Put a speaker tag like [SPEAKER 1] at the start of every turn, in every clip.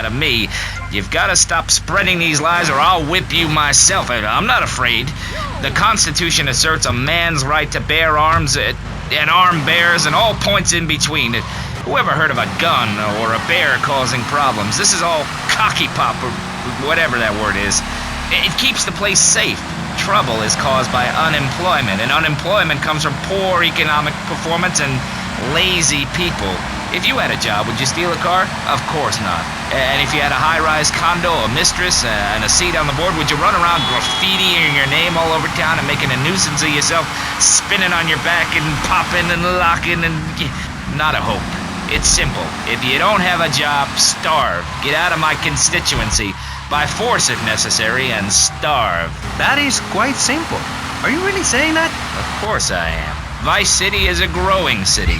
[SPEAKER 1] of me. You've got to stop spreading these lies or I'll whip you myself. I'm not afraid. The Constitution asserts a man's right to bear arms and armed bears and all points in between. Whoever heard of a gun or a bear causing problems? This is all cocky pop or whatever that word is. It keeps the place safe. Trouble is caused by unemployment, and unemployment comes from poor economic performance and lazy people. If you had a job, would you steal a car? Of course not. And if you had a high-rise condo, a mistress, and a seat on the board, would you run around graffitiing your name all over town and making a nuisance of yourself, spinning on your back and popping and locking and... Not a hope. It's simple. If you don't have a job, starve. Get out of my constituency. By force if necessary, and starve.
[SPEAKER 2] That is quite simple. Are you really saying that?
[SPEAKER 1] Of course I am. Vice City is a growing city.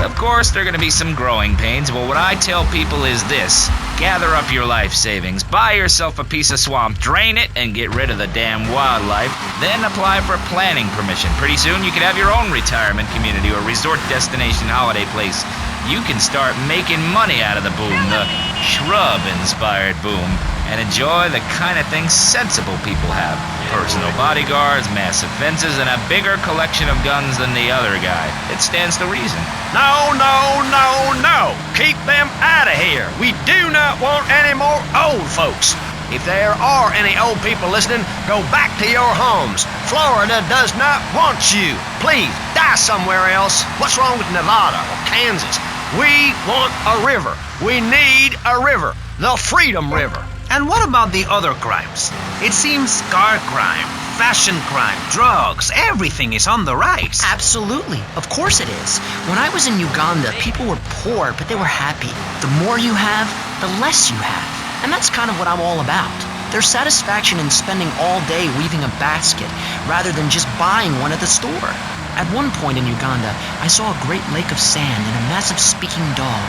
[SPEAKER 1] Of course, there are going to be some growing pains, but what I tell people is this. Gather up your life savings, buy yourself a piece of swamp, drain it, and get rid of the damn wildlife. Then apply for planning permission. Pretty soon you could have your own retirement community or resort destination holiday place. You can start making money out of the boom, the shrub-inspired boom, and enjoy the kind of things sensible people have. Personal bodyguards, massive fences, and a bigger collection of guns than the other guy. It stands to reason.
[SPEAKER 3] No, no, no, no! Keep them out of here! We do not want any more old folks! If there are any old people listening, go back to your homes. Florida does not want you. Please, die somewhere else. What's wrong with Nevada or Kansas? We want a river. We need a river. The Freedom River.
[SPEAKER 2] And what about the other crimes? It seems car crime, fashion crime, drugs, everything is on the rise.
[SPEAKER 4] Absolutely. Of course it is. When I was in Uganda, people were poor, but they were happy. The more you have, the less you have. And that's kind of what I'm all about. There's satisfaction in spending all day weaving a basket rather than just buying one at the store. At one point in Uganda, I saw a great lake of sand and a massive speaking dog.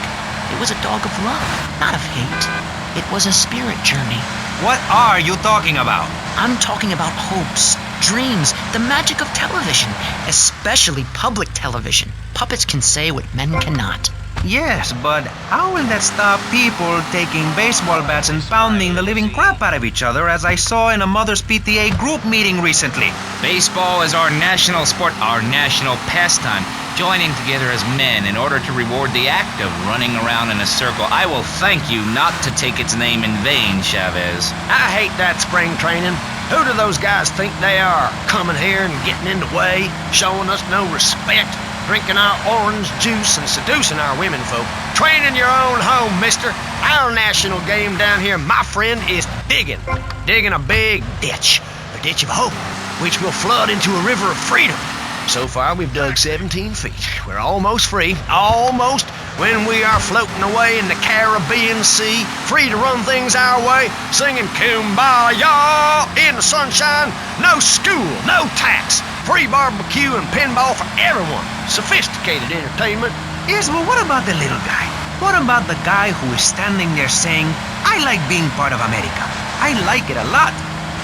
[SPEAKER 4] It was a dog of love, not of hate. It was a spirit journey.
[SPEAKER 2] What are you talking about?
[SPEAKER 4] I'm talking about hopes, dreams, the magic of television, especially public television. Puppets can say what men cannot.
[SPEAKER 2] Yes, but how will that stop people taking baseball bats and pounding the living crap out of each other, as I saw in a Mother's PTA group meeting recently?
[SPEAKER 1] Baseball is our national sport, our national pastime. Joining together as men in order to reward the act of running around in a circle. I will thank you not to take its name in vain, Chavez.
[SPEAKER 3] I hate that spring training. Who do those guys think they are? Coming here and getting in the way, showing us no respect, drinking our orange juice and seducing our women folk. Train in your own home, mister. Our national game down here, my friend, is digging. Digging a big ditch. A ditch of hope, which will flood into a river of freedom. So far, we've dug 17 feet. We're almost free. Almost. When we are floating away in the Caribbean Sea, free to run things our way, singing Kumbaya in the sunshine. No school, no tax. Free barbecue and pinball for everyone. Sophisticated entertainment.
[SPEAKER 2] Yes, but what about the little guy? What about the guy who is standing there saying, I like being part of America. I like it a lot.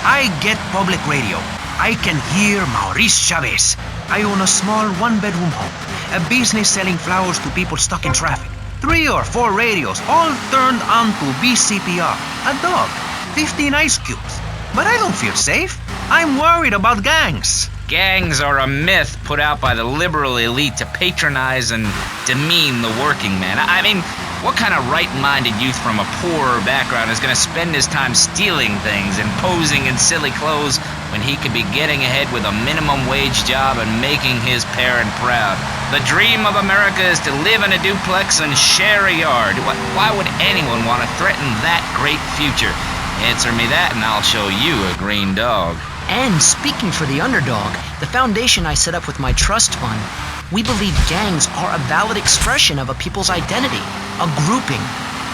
[SPEAKER 2] I get public radio. I can hear Maurice Chavez. I own a small one-bedroom home, a business selling flowers to people stuck in traffic. 3 or 4 radios, all turned onto BCPR. A dog, 15 ice cubes. But I don't feel safe. I'm worried about gangs.
[SPEAKER 1] Gangs are a myth put out by the liberal elite to patronize and demean the working man. I mean, what kind of right-minded youth from a poorer background is going to spend his time stealing things and posing in silly clothes when he could be getting ahead with a minimum wage job and making his parent proud? The dream of America is to live in a duplex and share a yard. Why would anyone want to threaten that great future? Answer me that and I'll show you a green dog.
[SPEAKER 4] And speaking for the underdog, the foundation I set up with my trust fund, we believe gangs are a valid expression of a people's identity, a grouping,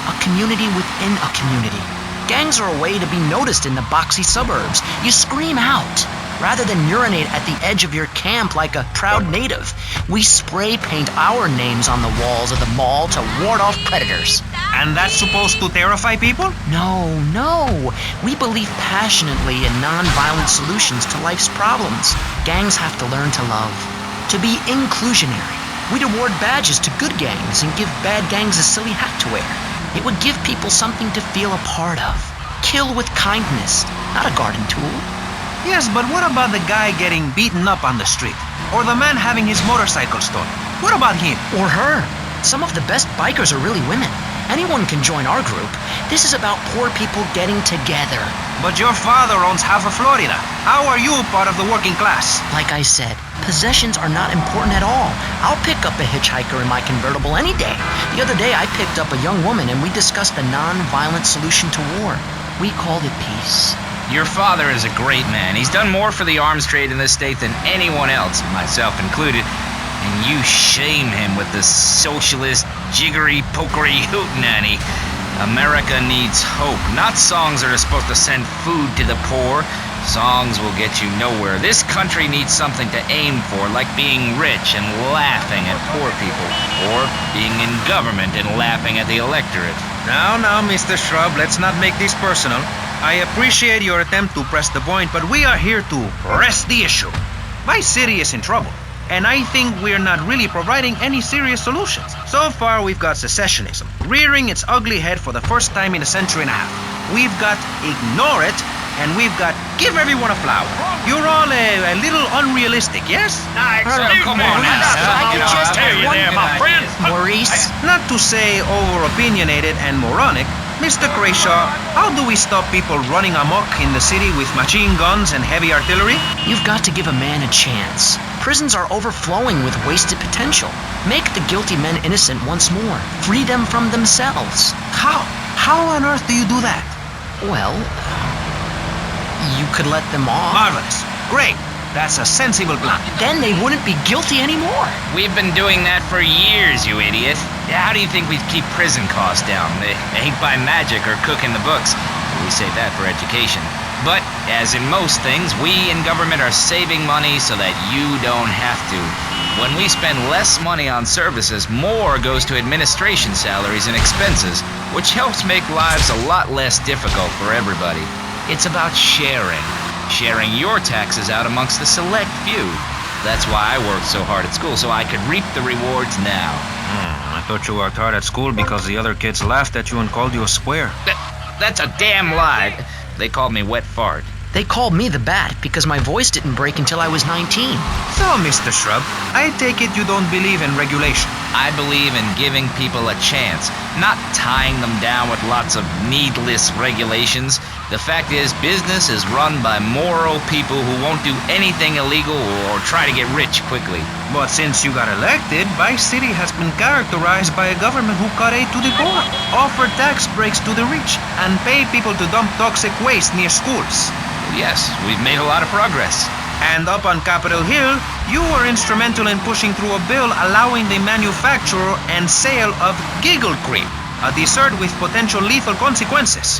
[SPEAKER 4] a community within a community. Gangs are a way to be noticed in the boxy suburbs. You scream out. Rather than urinate at the edge of your camp like a proud native, we spray paint our names on the walls of the mall to ward off predators.
[SPEAKER 2] And that's supposed to terrify people?
[SPEAKER 4] No. We believe passionately in non-violent solutions to life's problems. Gangs have to learn to love, to be inclusionary. We'd award badges to good gangs and give bad gangs a silly hat to wear. It would give people something to feel a part of. Kill with kindness, not a garden tool.
[SPEAKER 2] Yes, but what about the guy getting beaten up on the street? Or the man having his motorcycle stolen? What about him?
[SPEAKER 4] Or her. Some of the best bikers are really women. Anyone can join our group. This is about poor people getting together.
[SPEAKER 2] But your father owns half of Florida. How are you part of the working class?
[SPEAKER 4] Like I said, possessions are not important at all. I'll pick up a hitchhiker in my convertible any day. The other day I picked up a young woman and we discussed a non-violent solution to war. We called it peace.
[SPEAKER 1] Your father is a great man. He's done more for the arms trade in this state than anyone else, myself included. And you shame him with this socialist, jiggery, pokery hootenanny. America needs hope, not songs that are supposed to send food to the poor. Songs will get you nowhere. This country needs something to aim for, like being rich and laughing at poor people, or being in government and laughing at the electorate.
[SPEAKER 2] Now, Mr. Shrub, let's not make this personal. I appreciate your attempt to press the point, but we are here to press the issue. My city is in trouble, and I think we're not really providing any serious solutions. So far, we've got secessionism, rearing its ugly head for the first time in a century and a half. We've got ignore it, and we've got give everyone a flower. You're all a little unrealistic, yes?
[SPEAKER 1] Come on,
[SPEAKER 4] I could just
[SPEAKER 1] tell you there, my friend.
[SPEAKER 4] Maurice.
[SPEAKER 2] Not to say over-opinionated and moronic, Mr. Crashaw, how do we stop people running amok in the city with machine guns and heavy artillery?
[SPEAKER 4] You've got to give a man a chance. Prisons are overflowing with wasted potential. Make the guilty men innocent once more. Free them from themselves.
[SPEAKER 2] How? How on earth do you do that?
[SPEAKER 4] Well, you could let them off.
[SPEAKER 2] Marvelous. Great. That's a sensible plan.
[SPEAKER 4] Then they wouldn't be guilty anymore.
[SPEAKER 1] We've been doing that for years, you idiot. How do you think we'd keep prison costs down? They ain't by magic or cooking the books. We save that for education. But, as in most things, we in government are saving money so that you don't have to. When we spend less money on services, more goes to administration salaries and expenses, which helps make lives a lot less difficult for everybody. It's about sharing. Sharing your taxes out amongst the select few. That's why I worked so hard at school, so I could reap the rewards now.
[SPEAKER 2] I thought you worked hard at school because the other kids laughed at you and called you a square.
[SPEAKER 1] That's a damn lie. They called me wet fart.
[SPEAKER 4] They called me the Bat because my voice didn't break until I was 19.
[SPEAKER 2] So, Mr. Shrub, I take it you don't believe in regulation.
[SPEAKER 1] I believe in giving people a chance, not tying them down with lots of needless regulations. The fact is, business is run by moral people who won't do anything illegal or try to get rich quickly.
[SPEAKER 2] But since you got elected, Vice City has been characterized by a government who cut aid to the poor, offered tax breaks to the rich, and paid people to dump toxic waste near schools.
[SPEAKER 1] Yes, we've made a lot of progress.
[SPEAKER 2] And up on Capitol Hill, you were instrumental in pushing through a bill allowing the manufacture and sale of giggle cream, a dessert with potential lethal consequences.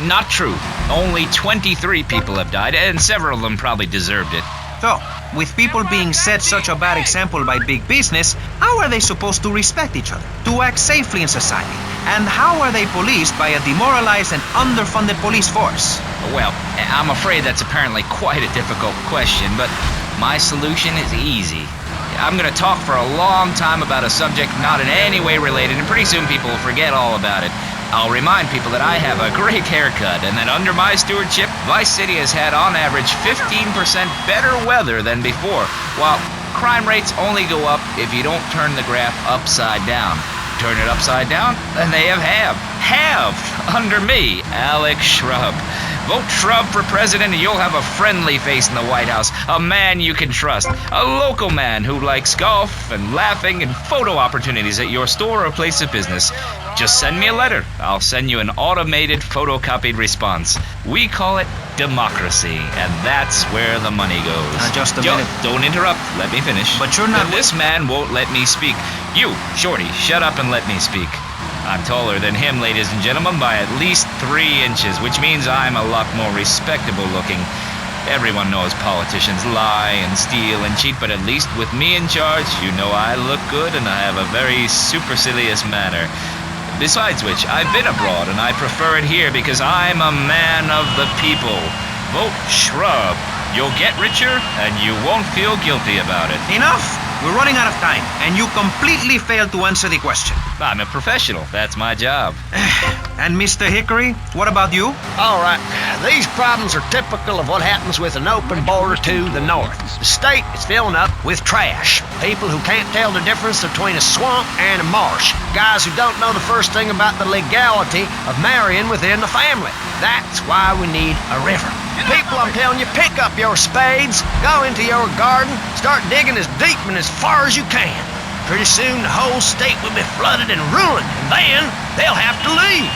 [SPEAKER 1] Not true. Only 23 people have died, and several of them probably deserved it.
[SPEAKER 2] So, with people being set such a bad example by big business, how are they supposed to respect each other, to act safely in society? And how are they policed by a demoralized and underfunded police force?
[SPEAKER 1] Well, I'm afraid that's apparently quite a difficult question, but my solution is easy. I'm going to talk for a long time about a subject not in any way related, and pretty soon people will forget all about it. I'll remind people that I have a great haircut, and that under my stewardship, Vice City has had on average 15% better weather than before, while crime rates only go up if you don't turn the graph upside down. Turn it upside down, and they have halved under me, Alex Shrub. Vote Shrub for president and you'll have a friendly face in the White House, a man you can trust, a local man who likes golf and laughing and photo opportunities at your store or place of business. Just send me a letter. I'll send you an automated photocopied response. We call it democracy, and that's where the money goes.
[SPEAKER 2] Just a minute.
[SPEAKER 1] Don't interrupt. Let me finish.
[SPEAKER 2] But you're not...
[SPEAKER 1] This man won't let me speak. You, Shorty, shut up and let me speak. I'm taller than him, ladies and gentlemen, by at least 3 inches, which means I'm a lot more respectable looking. Everyone knows politicians lie and steal and cheat, but at least with me in charge, you know I look good and I have a very supercilious manner. Besides which, I've been abroad and I prefer it here because I'm a man of the people. Vote Shrub. You'll get richer and you won't feel guilty about it.
[SPEAKER 2] Enough! we're running out of time, and you completely failed to answer the question.
[SPEAKER 1] I'm a professional. That's my job.
[SPEAKER 2] And Mr. Hickory, what about you?
[SPEAKER 3] All right, these problems are typical of what happens with an open border to the north. The state is filling up with trash. People who can't tell the difference between a swamp and a marsh. Guys who don't know the first thing about the legality of marrying within the family. That's why we need a river. People, I'm telling you, pick up your spades, go into your garden, start digging as deep and as far as you can. Pretty soon the whole state will be flooded and ruined, and then they'll have to leave.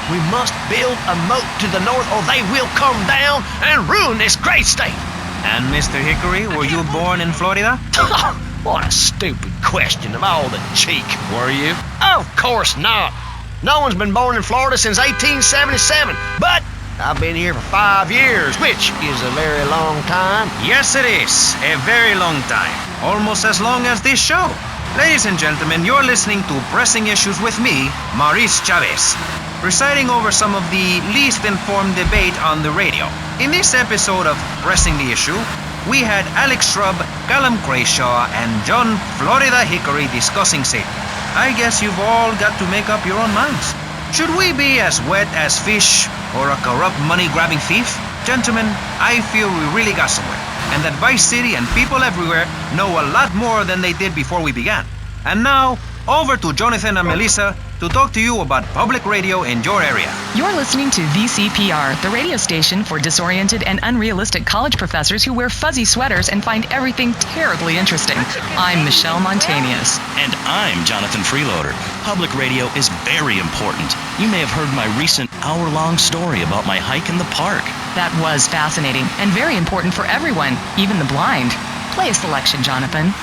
[SPEAKER 3] We must build a moat to the north or they will come down and ruin this great state.
[SPEAKER 2] And Mr. Hickory, were you born in Florida?
[SPEAKER 3] What a stupid question of all the cheek.
[SPEAKER 1] Were you?
[SPEAKER 3] Of course not. No one's been born in Florida since 1877, but I've been here for 5 years, which is a very long time.
[SPEAKER 2] Yes, it is. A very long time. Almost as long as this show. Ladies and gentlemen, you're listening to Pressing Issues with me, Maurice Chavez, presiding over some of the least informed debate on the radio. In this episode of Pressing the Issue, we had Alex Shrub, Callum Crayshaw, and John Florida Hickory discussing Satan. I guess you've all got to make up your own minds. Should we be as wet as fish or a corrupt money-grabbing thief? Gentlemen, I feel we really got somewhere, and that Vice City and people everywhere know a lot more than they did before we began. And now, over to Jonathan and Melissa to talk to you about public radio in your area.
[SPEAKER 5] You're listening to VCPR, the radio station for disoriented and unrealistic college professors who wear fuzzy sweaters and find everything terribly interesting. I'm Michelle Montanius.
[SPEAKER 6] And I'm Jonathan Freeloader. Public radio is very important. You may have heard my recent hour-long story about my hike in the park.
[SPEAKER 5] That was fascinating and very important for everyone, even the blind. Play a selection, Jonathan.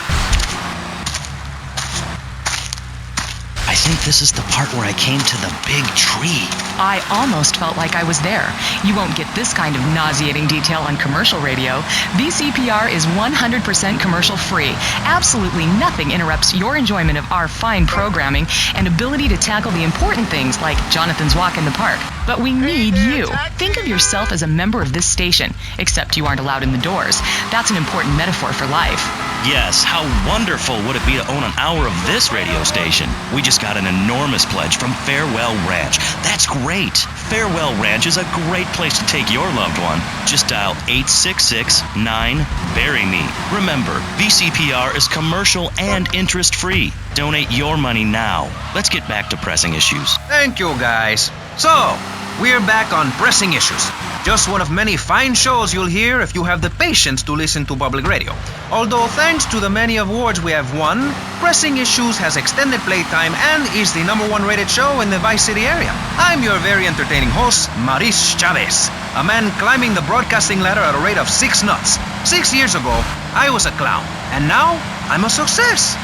[SPEAKER 6] I think this is the part where I came to the big tree.
[SPEAKER 5] I almost felt like I was there. You won't get this kind of nauseating detail on commercial radio. VCPR is 100% commercial free. Absolutely nothing interrupts your enjoyment of our fine programming and ability to tackle the important things like Jonathan's walk in the park. But we need you. Think of yourself as a member of this station, except you aren't allowed in the doors. That's an important metaphor for life.
[SPEAKER 6] Yes, how wonderful would it be to own an hour of this radio station? We just got an enormous pledge from Farewell Ranch. That's great. Farewell Ranch is a great place to take your loved one. Just dial 866-9-BURY-ME. Remember, VCPR is commercial and interest-free. Donate your money now. Let's get back to pressing issues.
[SPEAKER 2] Thank you, guys. So, we're back on Pressing Issues. Just one of many fine shows you'll hear if you have the patience to listen to public radio. Although thanks to the many awards we have won, Pressing Issues has extended playtime and is the #1 rated show in the Vice City area. I'm your very entertaining host, Maurice Chavez, a man climbing the broadcasting ladder at a rate of 6 knots. 6 years ago, I was a clown, and now I'm a success.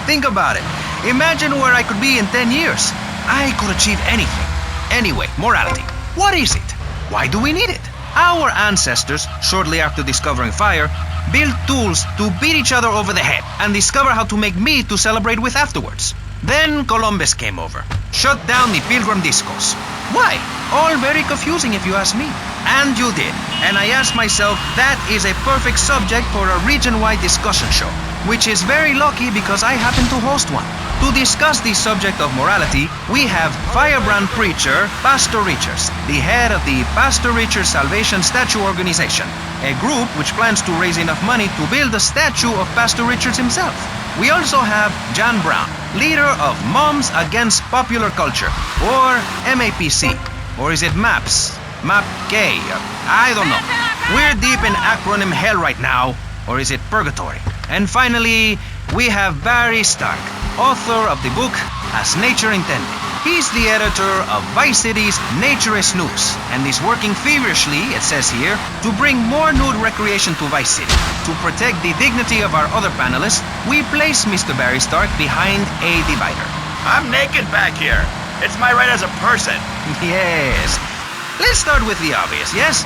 [SPEAKER 2] Think about it. Imagine where I could be in 10 years. I could achieve anything. Anyway, morality. What is it? Why do we need it? Our ancestors, shortly after discovering fire, built tools to beat each other over the head and discover how to make meat to celebrate with afterwards. Then Columbus came over, shut down the Pilgrim discos. Why? All very confusing if you ask me. And you did. And I asked myself, that is a perfect subject for a region-wide discussion show, which is very lucky because I happen to host one. To discuss the subject of morality, we have firebrand preacher Pastor Richards, the head of the Pastor Richards Salvation Statue Organization, a group which plans to raise enough money to build a statue of Pastor Richards himself. We also have John Brown, leader of Moms Against Popular Culture, or MAPC, or is it MAPS? MAPK? I don't know. We're deep in acronym hell right now, or is it purgatory? And finally, we have Barry Stark, author of the book As Nature Intended. He's the editor of Vice City's Naturist News and is working feverishly, it says here, to bring more nude recreation to Vice City. To protect the dignity of our other panelists, we place Mr. Barry Stark behind a divider.
[SPEAKER 7] I'm naked back here. It's my right as a person.
[SPEAKER 2] Yes. Let's start with the obvious, yes?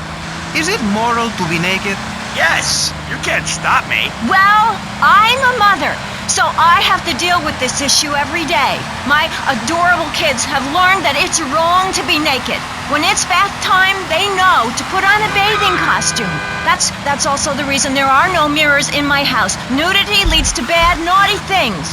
[SPEAKER 2] Is it moral to be naked?
[SPEAKER 7] Yes, you can't stop me.
[SPEAKER 8] Well, I'm a mother, so I have to deal with this issue every day. My adorable kids have learned that it's wrong to be naked. When it's bath time, they know to put on a bathing costume. That's also the reason there are no mirrors in my house. Nudity leads to bad, naughty things.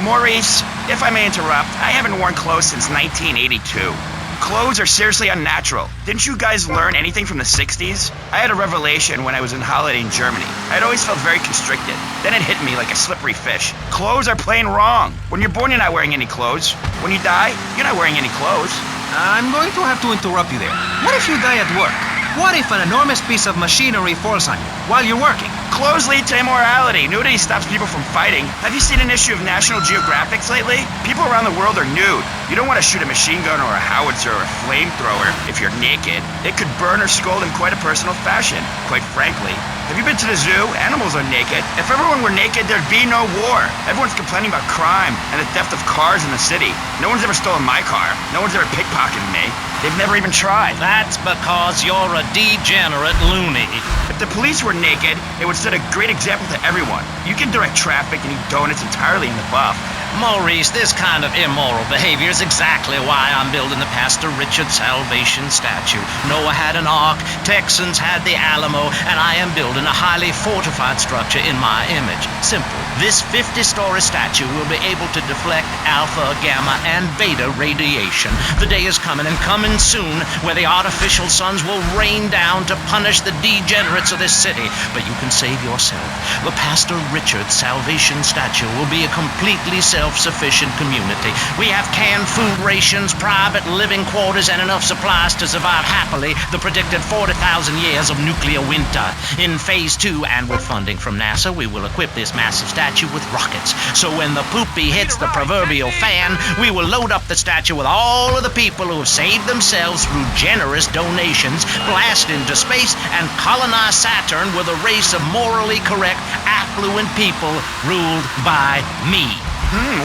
[SPEAKER 7] Maurice, if I may interrupt, I haven't worn clothes since 1982. Clothes are seriously unnatural. Didn't you guys learn anything from the 60s? I had a revelation when I was on holiday in Germany. I'd always felt very constricted. Then it hit me like a slippery fish. Clothes are plain wrong. When you're born, you're not wearing any clothes. When you die, you're not wearing any clothes.
[SPEAKER 2] I'm going to have to interrupt you there. What if you die at work? What if an enormous piece of machinery falls on you while you're working?
[SPEAKER 7] Clothes lead to immorality. Nudity stops people from fighting. Have you seen an issue of National Geographic lately? People around the world are nude. You don't want to shoot a machine gun or a howitzer or a flamethrower if you're naked. It could burn or scold in quite a personal fashion. Quite frankly, have you been to the zoo? Animals are naked. If everyone were naked, there'd be no war. Everyone's complaining about crime and the theft of cars in the city. No one's ever stolen my car. No one's ever pickpocketed me. They've never even tried.
[SPEAKER 3] That's because you're a degenerate loony.
[SPEAKER 7] If the police were naked, it would set a great example to everyone. You can direct traffic and eat donuts entirely in the buff.
[SPEAKER 3] Maurice, this kind of immoral behavior is exactly why I'm building the Pastor Richard Salvation statue. Noah had an ark, Texans had the Alamo, and I am building a highly fortified structure in my image. Simple. This 50-story statue will be able to deflect alpha, gamma, and beta radiation. The day is coming, and coming soon, where the artificial suns will rain down to punish the degenerates of this city. But you can save yourself. The Pastor Richard Salvation statue will be a completely self-sufficient community. We have canned food rations, private living quarters, and enough supplies to survive happily the predicted 40,000 years of nuclear winter. In Phase 2, and with funding from NASA, we will equip this massive statue with rockets. So when the poopy hits the proverbial fan, we will load up the statue with all of the people who have saved themselves through generous donations, blast into space, and colonize Saturn with a race of morally correct, affluent people ruled by me.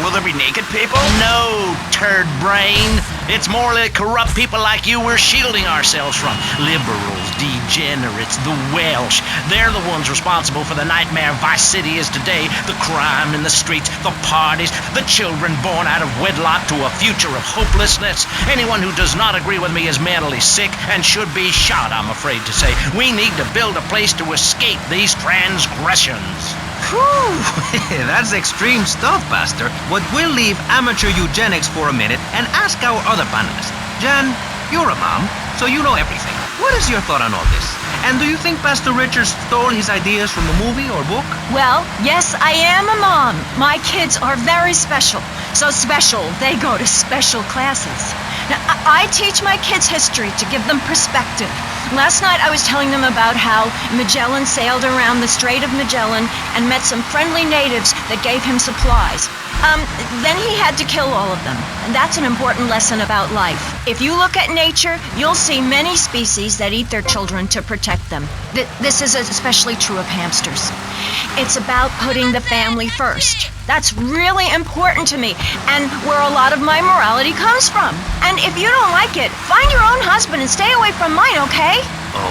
[SPEAKER 7] Will there be naked people?
[SPEAKER 3] No, turd brain. It's morally corrupt people like you we're shielding ourselves from. Liberals, degenerates, the Welsh. They're the ones responsible for the nightmare Vice City is today. The crime in the streets, the parties, the children born out of wedlock to a future of hopelessness. Anyone who does not agree with me is mentally sick and should be shot, I'm afraid to say. We need to build a place to escape these transgressions.
[SPEAKER 2] Whew, that's extreme stuff, Pastor. But we'll leave amateur eugenics for a minute and ask our other panelists. Jan, you're a mom, so you know everything. What is your thought on all this? And do you think Pastor Richard stole his ideas from a movie or book?
[SPEAKER 8] Well, yes, I am a mom. My kids are very special. So special, they go to special classes. Now, I teach my kids history to give them perspective. Last night I was telling them about how Magellan sailed around the Strait of Magellan and met some friendly natives that gave him supplies. Then he had to kill all of them. And that's an important lesson about life. If you look at nature, you'll see many species that eat their children to protect them. This is especially true of hamsters. It's about putting the family first. That's really important to me, and where a lot of my morality comes from. And if you don't like it, find your own husband and stay away from mine, okay?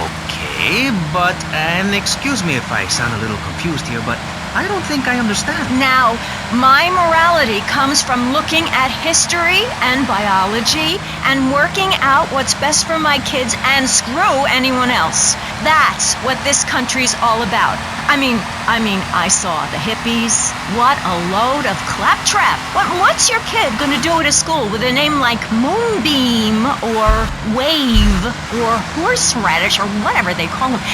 [SPEAKER 2] Okay, but, and excuse me if I sound a little confused here, but I don't think I understand.
[SPEAKER 8] Now, my morality comes from looking at history and biology and working out what's best for my kids and screw anyone else. That's what this country's all about. I mean, I saw the hippies. What a load of claptrap. What's your kid gonna do at a school with a name like Moonbeam or Wave or Horseradish or whatever they call them?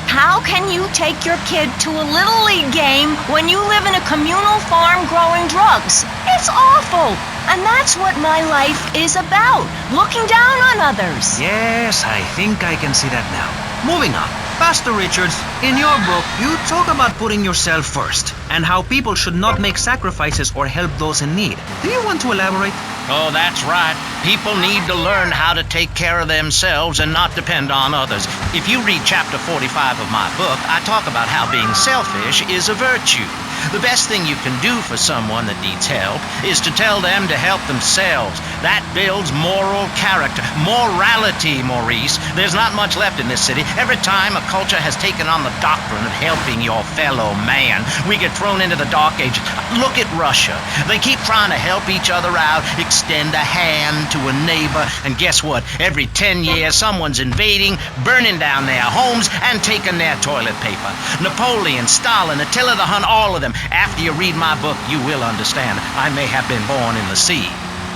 [SPEAKER 8] How can you take your kid to a Little League game when you live in a communal farm growing drugs? It's awful. And that's what my life is about. Looking down on others.
[SPEAKER 2] Yes, I think I can see that now. Moving on. Pastor Richards, in your book, you talk about putting yourself first and how people should not make sacrifices or help those in need. Do you want to elaborate?
[SPEAKER 3] Oh, that's right. People need to learn how to take care of themselves and not depend on others. If you read chapter 45 of my book, I talk about how being selfish is a virtue. The best thing you can do for someone that needs help is to tell them to help themselves. That builds moral character. Morality, Maurice. There's not much left in this city. Every time a culture has taken on the doctrine of helping your fellow man, we get thrown into the dark ages. Look at Russia. They keep trying to help each other out, extend a hand to a neighbor, and guess what? Every 10 years, someone's invading, burning down their homes, and taking their toilet paper. Napoleon, Stalin, Attila the Hun, all of them. After you read my book, you will understand. I may have been born in the sea,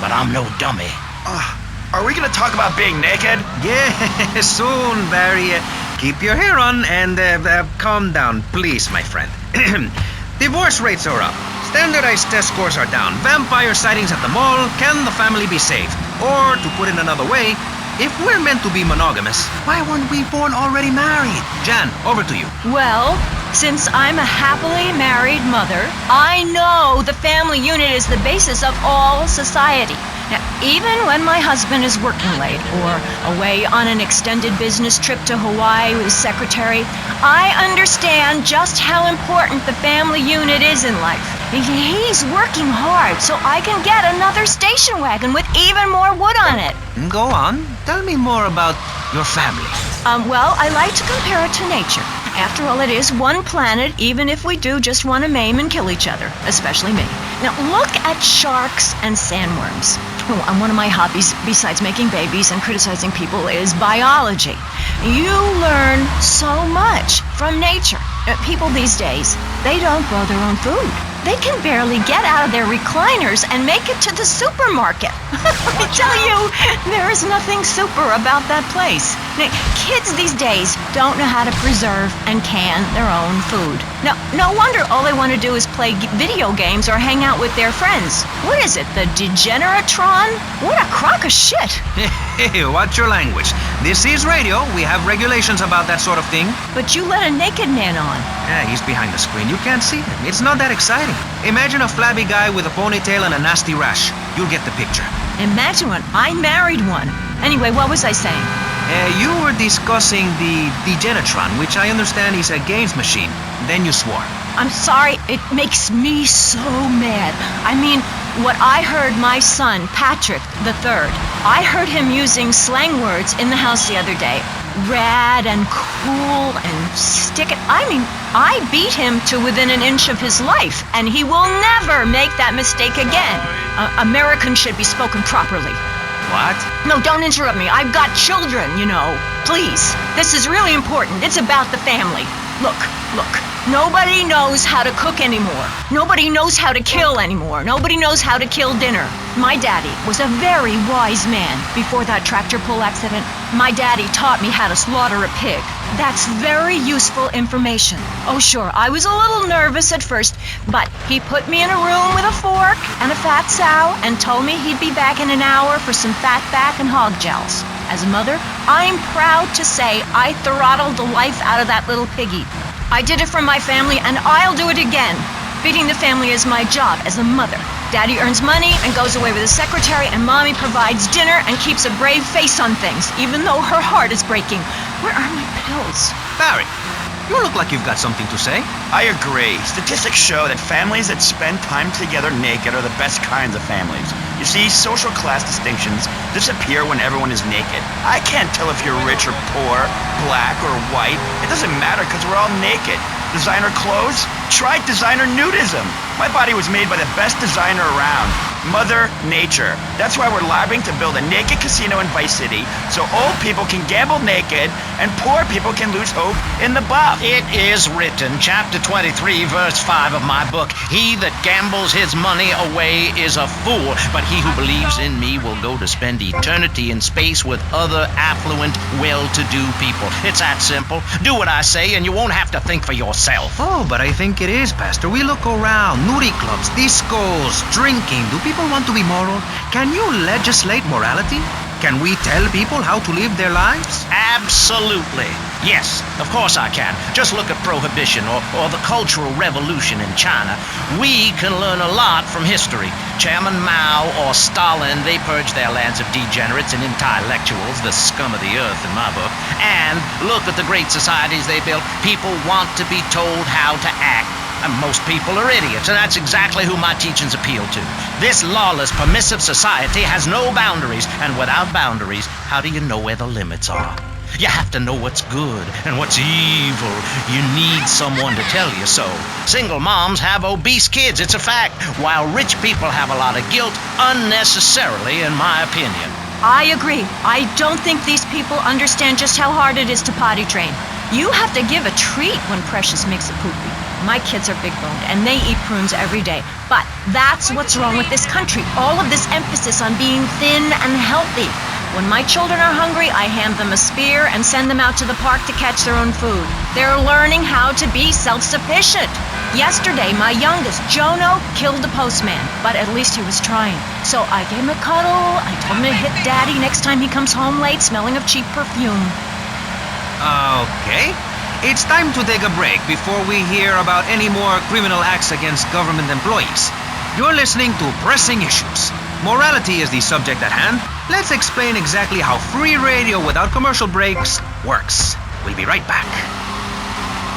[SPEAKER 3] but I'm no dummy.
[SPEAKER 7] Are we gonna talk about being naked?
[SPEAKER 2] Yeah, soon, Barry. Keep your hair on and calm down, please, my friend. Divorce rates are up. Standardized test scores are down. Vampire sightings at the mall. Can the family be saved? Or, to put it another way, if we're meant to be monogamous, why weren't we born already married? Jan, over to you.
[SPEAKER 8] Well, since I'm a happily married mother, I know the family unit is the basis of all society. Now, even when my husband is working late or away on an extended business trip to Hawaii with his secretary, I understand just how important the family unit is in life. He's working hard so I can get another station wagon with even more wood on it.
[SPEAKER 2] Go on. Tell me more about your family.
[SPEAKER 8] Well, I like to compare it to nature. After all, it is one planet, even if we do just want to maim and kill each other, especially me. Now, look at sharks and sandworms. And one of my hobbies, besides making babies and criticizing people, is biology. You learn so much from nature. People these days, they don't grow their own food. They can barely get out of their recliners and make it to the supermarket. I tell you, there is nothing super about that place. Now, kids these days don't know how to preserve and can their own food. Now, no wonder all they want to do is play video games or hang out with their friends. What is it, the Degeneratron? What a crock of shit.
[SPEAKER 2] Hey, watch your language. This is radio. We have regulations about that sort of thing.
[SPEAKER 8] But you let a naked man on.
[SPEAKER 2] Yeah, he's behind the screen. You can't see him. It's not that exciting. Imagine a flabby guy with a ponytail and a nasty rash. You'll get the picture.
[SPEAKER 8] Imagine one. I married one. Anyway, what was I saying?
[SPEAKER 2] You were discussing the Degenatron, which I understand is a games machine. Then you swore.
[SPEAKER 8] I'm sorry, it makes me so mad. I mean, what I heard my son, Patrick III, I heard him using slang words in the house the other day. Rad and cool and stick it. I mean, I beat him to within an inch of his life, and he will never make that mistake again. Americans should be spoken properly.
[SPEAKER 2] What?
[SPEAKER 8] No, don't interrupt me. I've got children, you know. Please. This is really important. It's about the family. Look. Nobody knows how to cook anymore. Nobody knows how to kill anymore. Nobody knows how to kill dinner. My daddy was a very wise man before that tractor pull accident. My daddy taught me how to slaughter a pig. That's very useful information. Oh, sure, I was a little nervous at first, but he put me in a room with a fork and a fat sow and told me he'd be back in an hour for some fat back and hog gels. As a mother, I'm proud to say I throttled the life out of that little piggy. I did it for my family, and I'll do it again. Feeding the family is my job as a mother. Daddy earns money and goes away with his secretary, and Mommy provides dinner and keeps a brave face on things, even though her heart is breaking. Where are my pills?
[SPEAKER 2] Barry, you look like you've got something to say.
[SPEAKER 7] I agree. Statistics show that families that spend time together naked are the best kinds of families. You see, social class distinctions disappear when everyone is naked. I can't tell if you're rich or poor, black or white. It doesn't matter because we're all naked. Designer clothes? Try designer nudism. My body was made by the best designer around, Mother Nature. That's why we're lobbying to build a naked casino in Vice City so old people can gamble naked and poor people can lose hope in the buff.
[SPEAKER 3] It is written, chapter 23, verse 5 of my book, "He that gambles his money away is a fool, but he who believes in me will go to spend eternity in space with other affluent, well-to-do people." It's that simple. Do what I say and you won't have to think for yourself.
[SPEAKER 2] Oh, but I think it is, Pastor. We look around. Nudie clubs, discos, drinking. Do people want to be moral? Can you legislate morality? Can we tell people how to live their lives?
[SPEAKER 3] Absolutely. Yes, of course I can. Just look at Prohibition or the Cultural Revolution in China. We can learn a lot from history. Chairman Mao or Stalin, they purged their lands of degenerates and intellectuals, the scum of the earth in my book. And look at the great societies they built. People want to be told how to act. And most people are idiots, and that's exactly who my teachings appeal to. This lawless, permissive society has no boundaries, and without boundaries, how do you know where the limits are? You have to know what's good and what's evil. You need someone to tell you so. Single moms have obese kids, it's a fact, while rich people have a lot of guilt unnecessarily, in my opinion.
[SPEAKER 8] I agree. I don't think these people understand just how hard it is to potty train. You have to give a treat when Precious makes a poopy. My kids are big-boned, and they eat prunes every day. But that's what's wrong with this country. All of this emphasis on being thin and healthy. When my children are hungry, I hand them a spear and send them out to the park to catch their own food. They're learning how to be self-sufficient. Yesterday, my youngest, Jono, killed the postman, but at least he was trying. So I gave him a cuddle. I told him to hit Daddy next time he comes home late, smelling of cheap perfume.
[SPEAKER 2] Okay. It's time to take a break before we hear about any more criminal acts against government employees. You're listening to Pressing Issues. Morality is the subject at hand. Let's explain exactly how free radio without commercial breaks works. We'll be right back.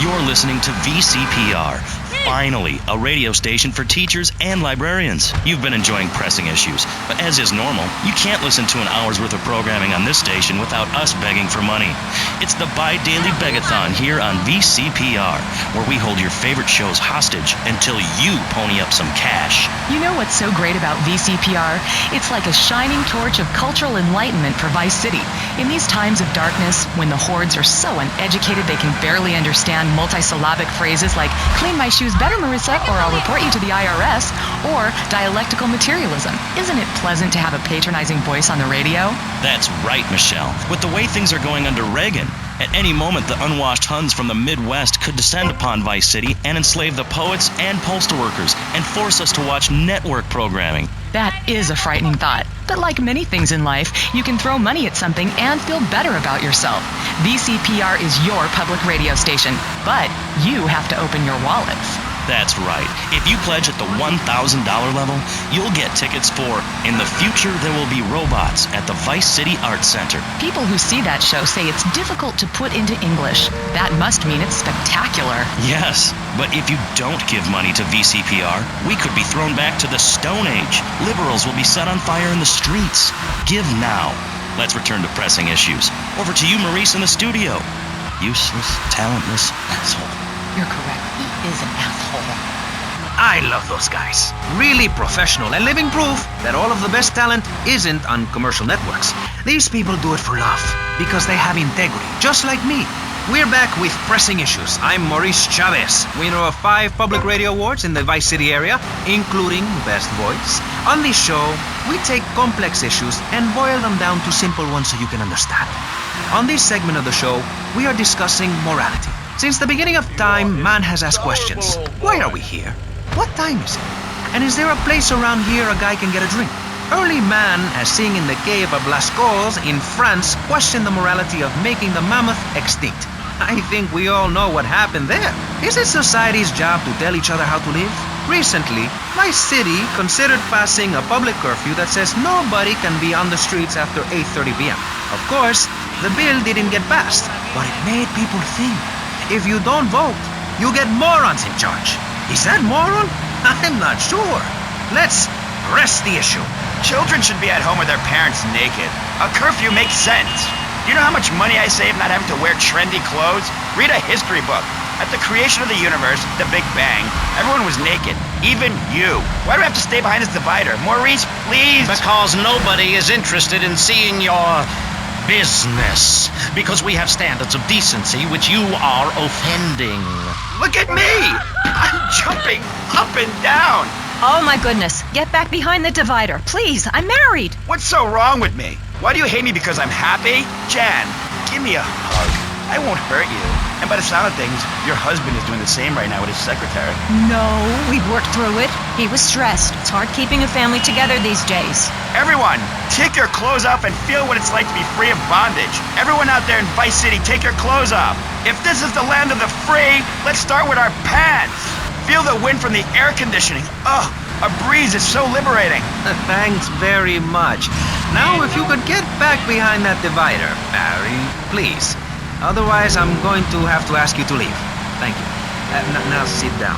[SPEAKER 6] You're listening to VCPR. Finally, a radio station for teachers and librarians. You've been enjoying Pressing Issues, but as is normal, you can't listen to an hour's worth of programming on this station without us begging for money. It's the bi-daily begathon here on VCPR, where we hold your favorite shows hostage until you pony up some cash.
[SPEAKER 5] You know what's so great about VCPR? It's like a shining torch of cultural enlightenment for Vice City. In these times of darkness, when the hordes are so uneducated they can barely understand multisyllabic phrases like, clean my shoes better, Marissa, or I'll report you to the IRS, or dialectical materialism. Isn't it pleasant to have a patronizing voice on the radio?
[SPEAKER 6] That's right, Michelle. With the way things are going under Reagan, at any moment the unwashed Huns from the Midwest could descend upon Vice City and enslave the poets and postal workers and force us to watch network programming.
[SPEAKER 5] That is a frightening thought. But like many things in life, you can throw money at something and feel better about yourself. VCPR is your public radio station, but you have to open your wallets.
[SPEAKER 6] That's right. If you pledge at the $1,000 level, you'll get tickets for In the Future There Will Be Robots at the Vice City Arts Center.
[SPEAKER 5] People who see that show say it's difficult to put into English. That must mean it's spectacular.
[SPEAKER 6] Yes, but if you don't give money to VCPR, we could be thrown back to the Stone Age. Liberals will be set on fire in the streets. Give now. Let's return to Pressing Issues. Over to you, Maurice, in the studio. Useless, talentless asshole.
[SPEAKER 5] You're correct. He is an asshole.
[SPEAKER 2] I love those guys. Really professional and living proof that all of the best talent isn't on commercial networks. These people do it for love because they have integrity, just like me. We're back with Pressing Issues. I'm Maurice Chavez, winner of 5 public radio awards in the Vice City area, including Best Voice. On this show, we take complex issues and boil them down to simple ones so you can understand. On this segment of the show, we are discussing morality. Since the beginning of time, man has asked questions. Why are we here? What time is it? And is there a place around here a guy can get a drink? Early man, as seen in the cave of Lascaux in France, questioned the morality of making the mammoth extinct. I think we all know what happened there. Is it society's job to tell each other how to live? Recently, my city considered passing a public curfew that says nobody can be on the streets after 8:30 p.m. Of course, the bill didn't get passed, but it made people think. If you don't vote, you get morons in charge. Is that moral? I'm not sure. Let's press the issue.
[SPEAKER 7] Children should be at home with their parents naked. A curfew makes sense. You know how much money I save not having to wear trendy clothes? Read a history book. At the creation of the universe, the Big Bang, everyone was naked. Even you. Why do I have to stay behind this divider? Maurice, please.
[SPEAKER 3] Because nobody is interested in seeing your business. Because we have standards of decency which you are offending.
[SPEAKER 7] Look at me! I'm jumping up and down.
[SPEAKER 8] Oh my goodness. Get back behind the divider. Please, I'm married.
[SPEAKER 7] What's so wrong with me? Why do you hate me because I'm happy? Jan, give me a hug. I won't hurt you. And by the sound of things, your husband is doing the same right now with his secretary.
[SPEAKER 8] No, we've worked through it. He was stressed. It's hard keeping a family together these days.
[SPEAKER 7] Everyone, take your clothes off and feel what it's like to be free of bondage. Everyone out there in Vice City, take your clothes off. If this is the land of the free, let's start with our pants. Feel the wind from the air conditioning. Oh, a breeze is so liberating.
[SPEAKER 2] Thanks very much. Now, if you could get back behind that divider, Barry, please. Otherwise, I'm going to have to ask you to leave. Thank you. Now sit down.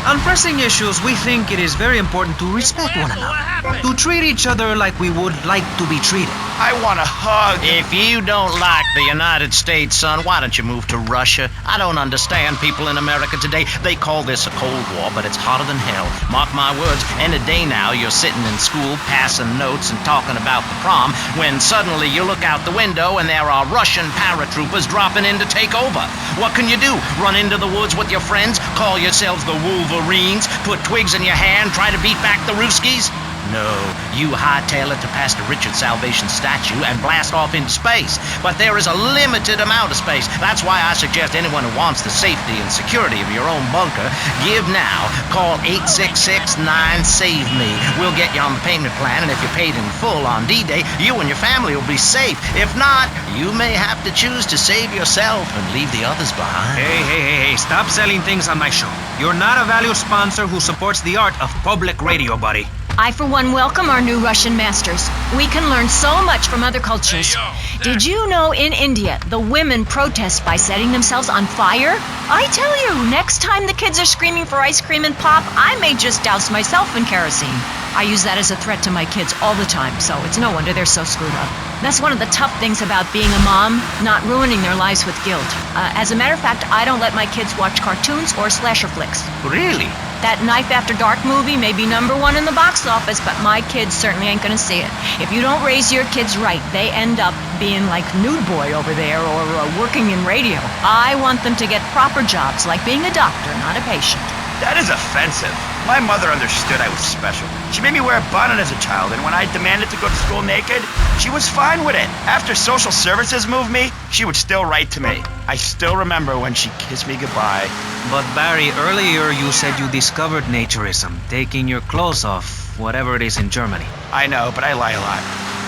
[SPEAKER 2] On pressing issues, we think it is very important to respect one another, to treat each other like we would like to be treated.
[SPEAKER 7] I want a hug.
[SPEAKER 3] If you don't like the United States, son, why don't you move to Russia? I don't understand people in America today. They call this a Cold War, but it's hotter than hell. Mark my words, any day now you're sitting in school passing notes and talking about the prom when suddenly you look out the window and there are Russian paratroopers dropping in to take over. What can you do? Run into the woods with your friends? Call yourselves the Wolverines? Put twigs in your hair and try to beat back the Ruskies? No, you hightail it to Pastor Richard's Salvation statue and blast off into space. But there is a limited amount of space. That's why I suggest anyone who wants the safety and security of your own bunker, give now. Call 866-9-SAVE-ME. We'll get you on the payment plan, and if you're paid in full on D-Day, you and your family will be safe. If not, you may have to choose to save yourself and leave the others behind.
[SPEAKER 2] Hey, stop selling things on my show. You're not a valued sponsor who supports the art of public radio, buddy.
[SPEAKER 8] I, for one, welcome our new Russian masters. We can learn so much from other cultures. Did you know in India, the women protest by setting themselves on fire? I tell you, next time the kids are screaming for ice cream and pop, I may just douse myself in kerosene. I use that as a threat to my kids all the time, so it's no wonder they're so screwed up. That's one of the tough things about being a mom, not ruining their lives with guilt. As a matter of fact, I don't let my kids watch cartoons or slasher flicks.
[SPEAKER 2] Really?
[SPEAKER 8] That Knife After Dark movie may be #1 in the box office, but my kids certainly ain't gonna see it. If you don't raise your kids right, they end up being like Nude Boy over there or working in radio. I want them to get proper jobs, like being a doctor, not a patient.
[SPEAKER 7] That is offensive. My mother understood I was special. She made me wear a bonnet as a child, and when I demanded to go to school naked, she was fine with it. After social services moved me, she would still write to me. I still remember when she kissed me goodbye.
[SPEAKER 2] But Barry, earlier you said you discovered naturism, taking your clothes off, whatever it is in Germany.
[SPEAKER 7] I know, but I lie a lot.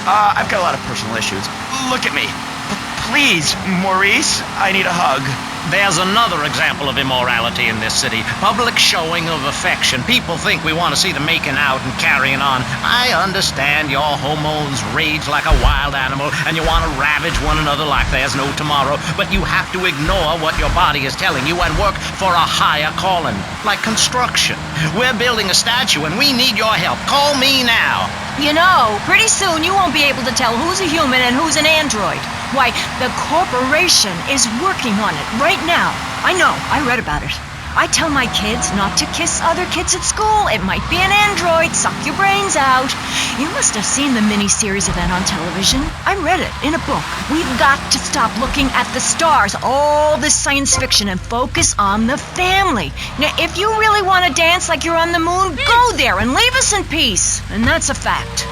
[SPEAKER 7] I've got a lot of personal issues. Look at me. Please, Maurice, I need a hug.
[SPEAKER 3] There's another example of immorality in this city. Public showing of affection. People think we want to see them making out and carrying on. I understand your hormones rage like a wild animal and you want to ravage one another like there's no tomorrow, but you have to ignore what your body is telling you and work for a higher calling, like construction. We're building a statue and we need your help. Call me now.
[SPEAKER 8] You know, pretty soon you won't be able to tell who's a human and who's an android. Why, the corporation is working on it right now. I know, I read about it. I tell my kids not to kiss other kids at school. It might be an android, suck your brains out. You must have seen the mini-series event on television. I read it in a book. We've got to stop looking at the stars, all this science fiction, and focus on the family. Now, if you really want to dance like you're on the moon, go there and leave us in peace. And that's a fact.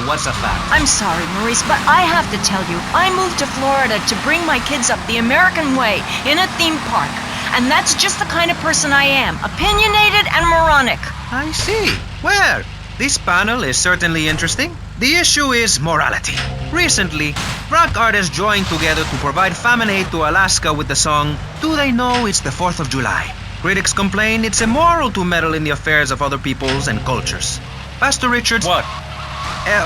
[SPEAKER 2] What's a fact?
[SPEAKER 8] I'm sorry, Maurice, but I have to tell you, I moved to Florida to bring my kids up the American way in a theme park. And that's just the kind of person I am, opinionated and moronic.
[SPEAKER 2] I see. Well, this panel is certainly interesting. The issue is morality. Recently, rock artists joined together to provide famine aid to Alaska with the song, Do They Know It's the 4th of July? Critics complain it's immoral to meddle in the affairs of other peoples and cultures. Pastor Richards,
[SPEAKER 3] What?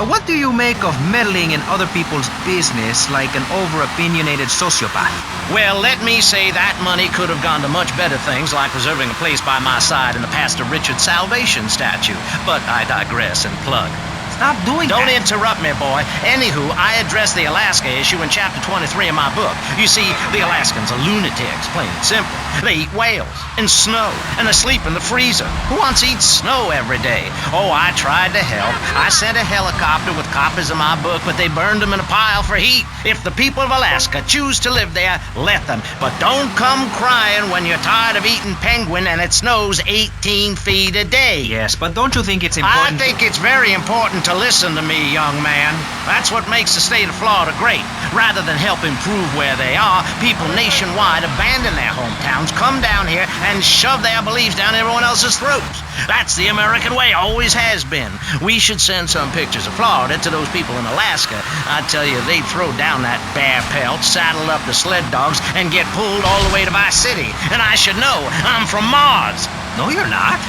[SPEAKER 2] What do you make of meddling in other people's business like an over-opinionated sociopath?
[SPEAKER 3] Well, let me say that money could have gone to much better things, like reserving a place by my side in the Pastor Richard Salvation statue. But I digress and plug.
[SPEAKER 2] Stop doing
[SPEAKER 3] Don't
[SPEAKER 2] that.
[SPEAKER 3] interrupt me, boy. Anywho, I address the Alaska issue in chapter 23 of my book. You see, the Alaskans are lunatics, plain and simple. They eat whales and snow, and they sleep in the freezer. Who wants to eat snow every day? Oh, I tried to help. I sent a helicopter with copies of my book, but they burned them in a pile for heat. If the people of Alaska choose to live there, let them. But don't come crying when you're tired of eating penguin and it snows 18 feet a day.
[SPEAKER 2] Yes, but don't you think it's
[SPEAKER 3] I
[SPEAKER 2] important?
[SPEAKER 3] think it's very important to listen to me, young man. That's what makes the state of Florida great. Rather than help improve where they are, people nationwide abandon their hometowns, come down here, and shove their beliefs down everyone else's throats. That's the American way, always has been. We should send some pictures of Florida to those people in Alaska. I tell you, they'd throw down that bear pelt, saddle up the sled dogs, and get pulled all the way to Vice City. And I should know, I'm from Mars.
[SPEAKER 2] No, you're not.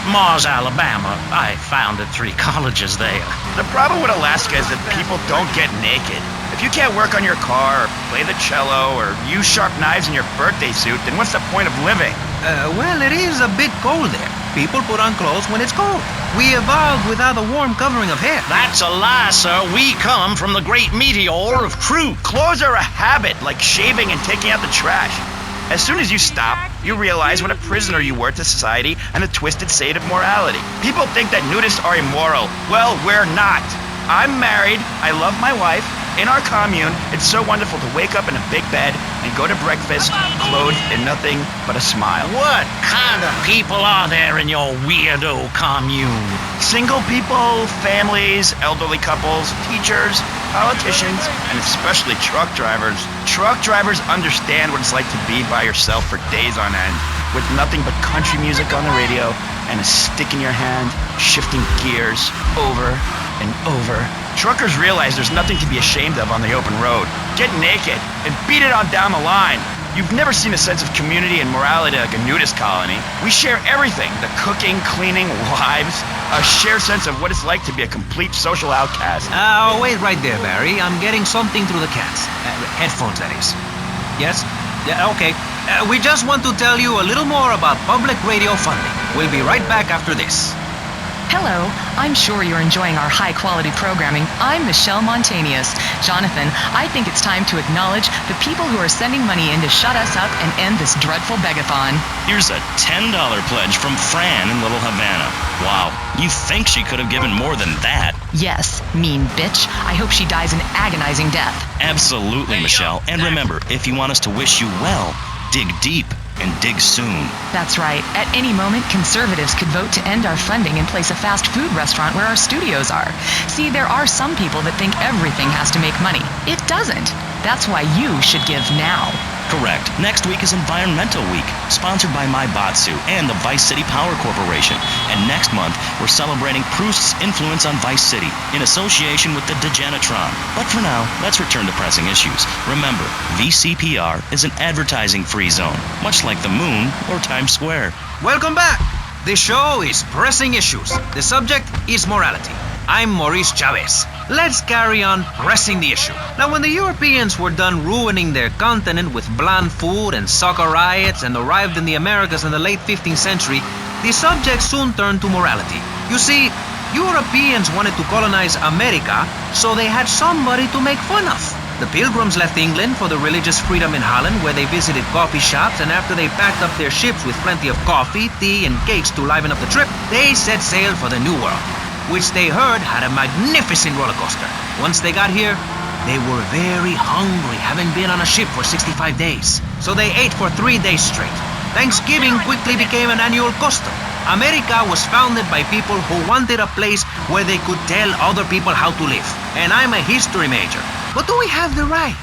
[SPEAKER 3] Mars, Alabama. I founded 3 colleges there.
[SPEAKER 7] The problem with Alaska is that people don't get naked. If you can't work on your car, or play the cello, or use sharp knives in your birthday suit, then what's the point of living?
[SPEAKER 2] Well, it is a bit cold there. People put on clothes when it's cold. We evolved without a warm covering of hair.
[SPEAKER 3] That's a lie, sir. We come from the great meteor of truth.
[SPEAKER 7] Clothes are a habit, like shaving and taking out the trash. As soon as you stop, you realize what a prisoner you were to society and the twisted state of morality. People think that nudists are immoral. Well, we're not. I'm married. I love my wife. In our commune, it's so wonderful to wake up in a big bed and go to breakfast clothed in nothing but a smile.
[SPEAKER 3] What kind of people are there in your weirdo commune?
[SPEAKER 7] Single people, families, elderly couples, teachers, politicians, and especially truck drivers. Truck drivers understand what it's like to be by yourself for days on end, with nothing but country music on the radio and a stick in your hand, shifting gears over and over. Truckers realize there's nothing to be ashamed of on the open road. Get naked and beat it on down the line. You've never seen a sense of community and morality like a nudist colony. We share everything, the cooking, cleaning, wives, a shared sense of what it's like to be a complete social outcast.
[SPEAKER 2] Wait right there, Barry. I'm getting something through the cats. Headphones, that is. Yes? Yeah, okay. We just want to tell you a little more about public radio funding. We'll be right back after this.
[SPEAKER 5] Hello, I'm sure you're enjoying our high-quality programming. I'm Michelle Montanius. Jonathan, I think it's time to acknowledge the people who are sending money in to shut us up and end this dreadful begathon.
[SPEAKER 6] Here's a $10 pledge from Fran in Little Havana. Wow, you think she could have given more than that?
[SPEAKER 5] Yes, mean bitch. I hope she dies an agonizing death.
[SPEAKER 6] Absolutely, Michelle. And remember, if you want us to wish you well, dig deep and dig soon.
[SPEAKER 5] That's right. At any moment, conservatives could vote to end our funding and place a fast food restaurant where our studios are. See, there are some people that think everything has to make money. It doesn't. That's why you should give now.
[SPEAKER 6] Correct. Next week is Environmental Week, sponsored by My Batsu and the Vice City Power Corporation. And next month, we're celebrating Proust's influence on Vice City in association with the Degenitron. But for now, let's return to pressing issues. Remember, VCPR is an advertising-free zone, much like the moon or Times Square.
[SPEAKER 2] Welcome back. The show is Pressing Issues. The subject is morality. I'm Maurice Chavez. Let's carry on pressing the issue. Now, when the Europeans were done ruining their continent with bland food and soccer riots and arrived in the Americas in the late 15th century, the subject soon turned to morality. You see, Europeans wanted to colonize America, so they had somebody to make fun of. The Pilgrims left England for the religious freedom in Holland, where they visited coffee shops, and after they packed up their ships with plenty of coffee, tea, and cakes to liven up the trip, they set sail for the New World, which they heard had a magnificent roller coaster. Once they got here, they were very hungry, having been on a ship for 65 days. So they ate for 3 days straight. Thanksgiving quickly became an annual custom. America was founded by people who wanted a place where they could tell other people how to live. And I'm a history major. But do we have the right?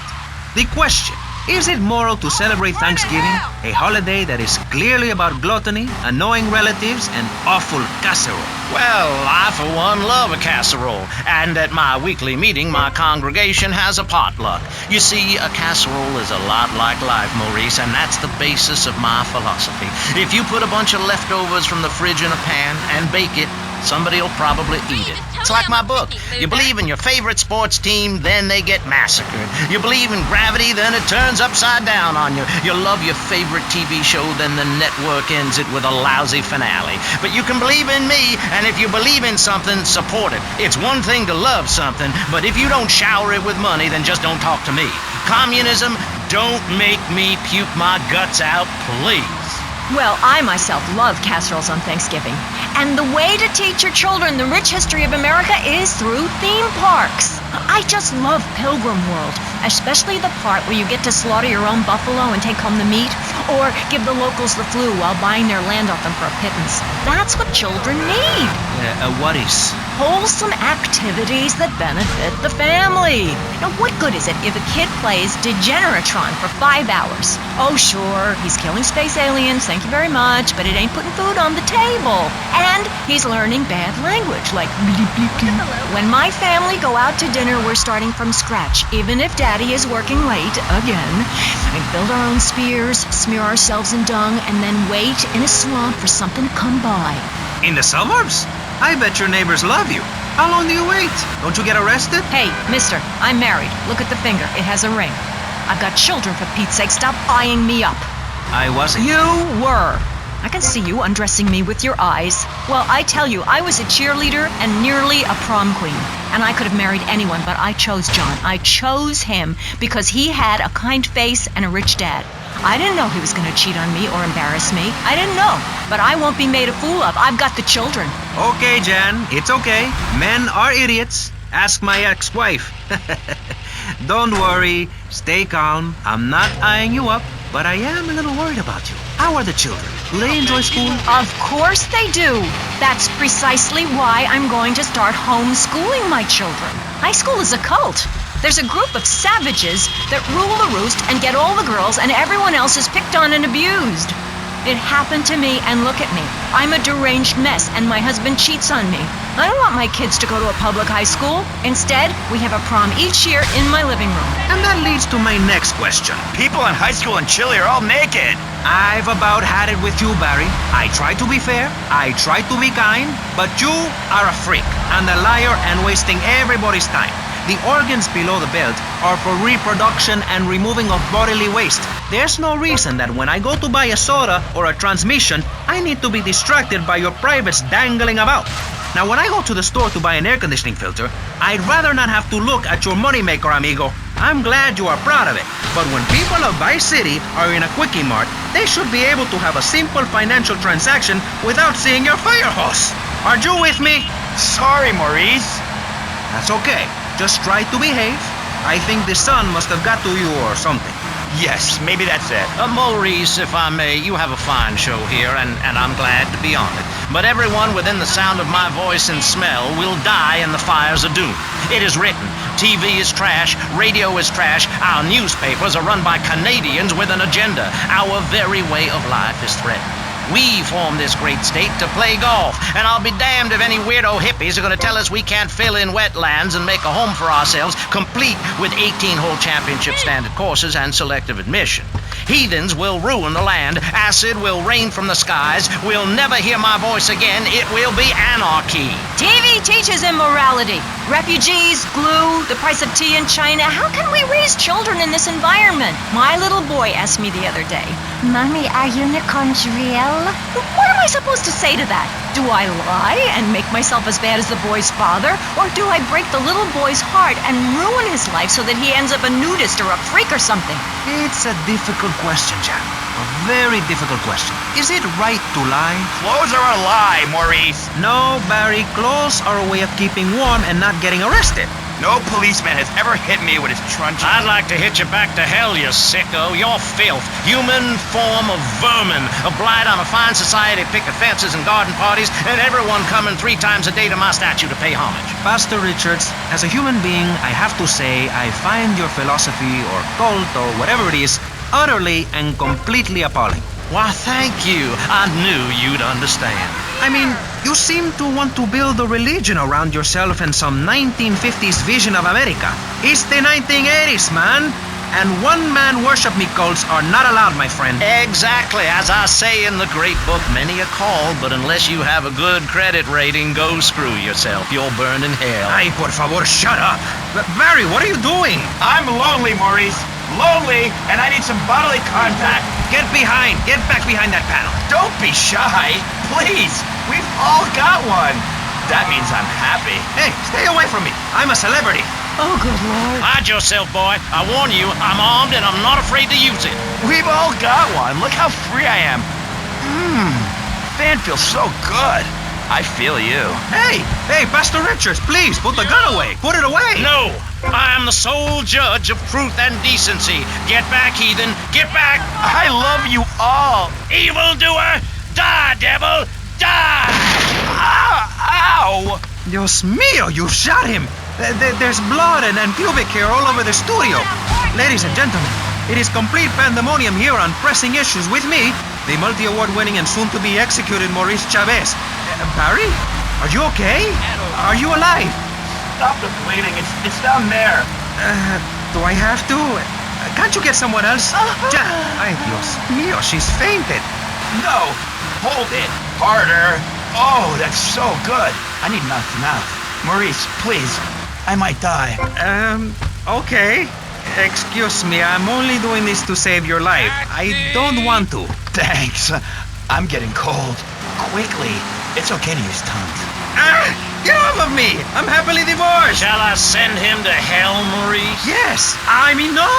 [SPEAKER 2] The question, is it moral to celebrate Thanksgiving, a holiday that is clearly about gluttony, annoying relatives, and awful casserole?
[SPEAKER 3] Well, I for one love a casserole, and at my weekly meeting, my congregation has a potluck. You see, a casserole is a lot like life, Maurice, and that's the basis of my philosophy. If you put a bunch of leftovers from the fridge in a pan and bake it, somebody will probably eat it. It's like my book. You believe in your favorite sports team, then they get massacred. You believe in gravity, then it turns upside down on you. You love your favorite TV show, then the network ends it with a lousy finale. But you can believe in me, and if you believe in something, support it. It's one thing to love something, but if you don't shower it with money, then just don't talk to me. Communism, don't make me puke my guts out, please.
[SPEAKER 8] Well, I myself love casseroles on Thanksgiving. And the way to teach your children the rich history of America is through theme parks. I just love Pilgrim World, especially the part where you get to slaughter your own buffalo and take home the meat, or give the locals the flu while buying their land off them for a pittance. That's what children need.
[SPEAKER 2] What is?
[SPEAKER 8] Wholesome activities that benefit the family. Now, what good is it if a kid plays Degeneratron for 5 hours? Oh, sure, he's killing space aliens, thank you very much, but it ain't putting food on the table. And he's learning bad language, like bleep, bleep, bleep. When my family go out to dinner, we're starting from scratch, even if Daddy is working late again. We build our own spears, smear ourselves in dung, and then wait in a swamp for something to come by.
[SPEAKER 2] In the suburbs? I bet your neighbors love you. How long do you wait? Don't you get arrested?
[SPEAKER 8] Hey, mister, I'm married. Look at the finger. It has a ring. I've got children, for Pete's sake. Stop eyeing me up.
[SPEAKER 2] I wasn't.
[SPEAKER 8] You were. I can see you undressing me with your eyes. Well, I tell you, I was a cheerleader and nearly a prom queen. And I could have married anyone, but I chose John. I chose him because he had a kind face and a rich dad. I didn't know he was going to cheat on me or embarrass me. I didn't know. But I won't be made a fool of. I've got the children.
[SPEAKER 2] Okay, Jan, it's okay. Men are idiots. Ask my ex-wife. Don't worry. Stay calm. I'm not eyeing you up, but I am a little worried about you. How are the children? Do they enjoy school?
[SPEAKER 8] Of course they do. That's precisely why I'm going to start homeschooling my children. High school is a cult. There's a group of savages that rule the roost and get all the girls, and everyone else is picked on and abused. It happened to me, and look at me. I'm a deranged mess, and my husband cheats on me. I don't want my kids to go to a public high school. Instead, we have a prom each year in my living room.
[SPEAKER 2] And that leads to my next question.
[SPEAKER 7] People in high school in Chile are all naked.
[SPEAKER 2] I've about had it with you, Barry. I try to be fair, I try to be kind, but you are a freak and a liar and wasting everybody's time. The organs below the belt are for reproduction and removing of bodily waste. There's no reason that when I go to buy a soda or a transmission, I need to be distracted by your privates dangling about. Now, when I go to the store to buy an air conditioning filter, I'd rather not have to look at your moneymaker, amigo. I'm glad you are proud of it. But when people of Vice City are in a Quickie Mart, they should be able to have a simple financial transaction without seeing your fire hose. Are you with me?
[SPEAKER 7] Sorry, Maurice.
[SPEAKER 2] That's okay. Just try to behave. I think the sun must have got to you or something.
[SPEAKER 7] Yes, maybe that's it.
[SPEAKER 3] Maurice, if I may, you have a fine show here, and I'm glad to be on it. But everyone within the sound of my voice and smell will die in the fires of doom. It is written, TV is trash, radio is trash, our newspapers are run by Canadians with an agenda. Our very way of life is threatened. We formed this great state to play golf, and I'll be damned if any weirdo hippies are going to tell us we can't fill in wetlands and make a home for ourselves, complete with 18-hole championship standard courses and selective admission. Heathens will ruin the land, acid will rain from the skies, we'll never hear my voice again, it will be anarchy.
[SPEAKER 8] TV teaches immorality. Refugees, glue, the price of tea in China. How can we raise children in this environment? My little boy asked me the other day, Mommy, are unicorns real? What am I supposed to say to that? Do I lie and make myself as bad as the boy's father? Or do I break the little boy's heart and ruin his life so that he ends up a nudist or a freak or something?
[SPEAKER 2] It's a difficult question, Jan. A very difficult question. Is it right to lie?
[SPEAKER 7] Clothes are a lie, Maurice.
[SPEAKER 2] No, Barry. Clothes are a way of keeping warm and not getting arrested.
[SPEAKER 7] No policeman has ever hit me with his truncheon.
[SPEAKER 3] I'd like to hit you back to hell, you sicko. You're filth. Human form of vermin. A blight on a fine society, picket fences and garden parties, and everyone coming 3 times a day to my statue to pay homage.
[SPEAKER 2] Pastor Richards, as a human being, I have to say I find your philosophy or cult or whatever it is utterly and completely appalling.
[SPEAKER 3] Why, thank you. I knew you'd understand.
[SPEAKER 2] I mean, you seem to want to build a religion around yourself and some 1950s vision of America. It's the 1980s, man. And one-man worship me cults are not allowed, my friend.
[SPEAKER 3] Exactly. As I say in the great book, many are called, but unless you have a good credit rating, go screw yourself. You'll burn in hell.
[SPEAKER 2] Ay, por favor, shut up. Barry, what are you doing?
[SPEAKER 7] I'm lonely, Maurice. Lonely, and I need some bodily contact.
[SPEAKER 2] Get back behind that panel.
[SPEAKER 7] Don't be shy. Please. We've all got one. That means I'm happy.
[SPEAKER 2] Hey, stay away from me. I'm a celebrity.
[SPEAKER 8] Oh, good Lord.
[SPEAKER 3] Hide yourself, boy. I warn you, I'm armed and I'm not afraid to use it.
[SPEAKER 7] We've all got one. Look how free I am. Fan feels so good. I feel you.
[SPEAKER 2] Hey, Pastor Richards, please, put the gun away. Put it away.
[SPEAKER 3] No, I am the sole judge of truth and decency. Get back, heathen. Get back.
[SPEAKER 7] I love you all.
[SPEAKER 3] Evildoer, die, devil, die.
[SPEAKER 7] Ow!
[SPEAKER 2] Dios mío, you shot him. There's blood and pubic hair all over the studio. Ladies and gentlemen, it is complete pandemonium here on Pressing Issues with me, the multi-award-winning and soon-to-be executed Maurice Chavez. Barry, are you okay? Are you alive?
[SPEAKER 7] Stop the bleeding. It's down there.
[SPEAKER 2] Do I have to? Can't you get someone else? Ay, Dios mío, she's fainted.
[SPEAKER 7] No. Hold it. Harder.
[SPEAKER 2] Oh, that's so good. I need mouth to mouth. Maurice, please. I might die.
[SPEAKER 9] Okay. Excuse me, I'm only doing this to save your life. I don't want to.
[SPEAKER 2] Thanks. I'm getting cold. Quickly. It's okay to use tongues.
[SPEAKER 9] Get off of me! I'm happily divorced!
[SPEAKER 3] Shall I send him to hell, Maurice?
[SPEAKER 9] Yes! I mean, no!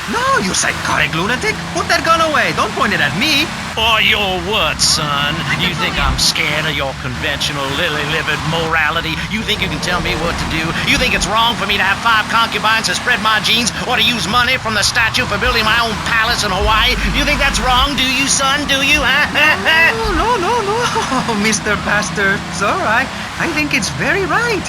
[SPEAKER 9] No, you psychotic lunatic! Put that gun away! Don't point it at me!
[SPEAKER 3] Or your what, son? You think I'm scared of your conventional lily-livered morality? You think you can tell me what to do? You think it's wrong for me to have 5 concubines to spread my genes or to use money from the statue for building my own palace in Hawaii? You think that's wrong, do you, son? Do you, huh?
[SPEAKER 9] No, Mr. Pastor. It's all right. I think it's very right.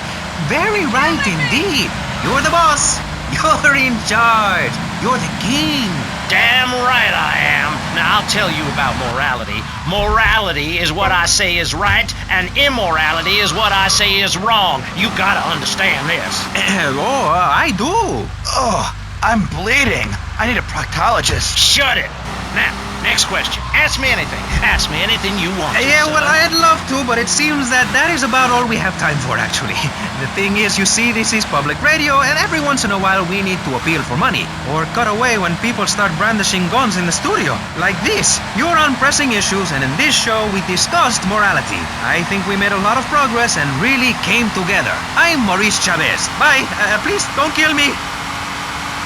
[SPEAKER 9] Very right indeed. You're the boss. You're in charge. You're the king.
[SPEAKER 3] Damn right I am. Now, I'll tell you about morality. Morality is what I say is right, and immorality is what I say is wrong. You gotta understand this.
[SPEAKER 9] I do.
[SPEAKER 2] Oh, I'm bleeding. I need a proctologist.
[SPEAKER 3] Shut it. Now, next question. Ask me anything. Ask me anything you want to,
[SPEAKER 9] Yeah,
[SPEAKER 3] son.
[SPEAKER 9] well, I'd love to, but it seems that is about all we have time for, actually. The thing is, you see, this is public radio, and every once in a while we need to appeal for money. Or cut away when people start brandishing guns in the studio. Like this. You're on Pressing Issues, and in this show we discussed morality. I think we made a lot of progress and really came together. I'm Maurice Chavez. Bye. Please, don't kill me.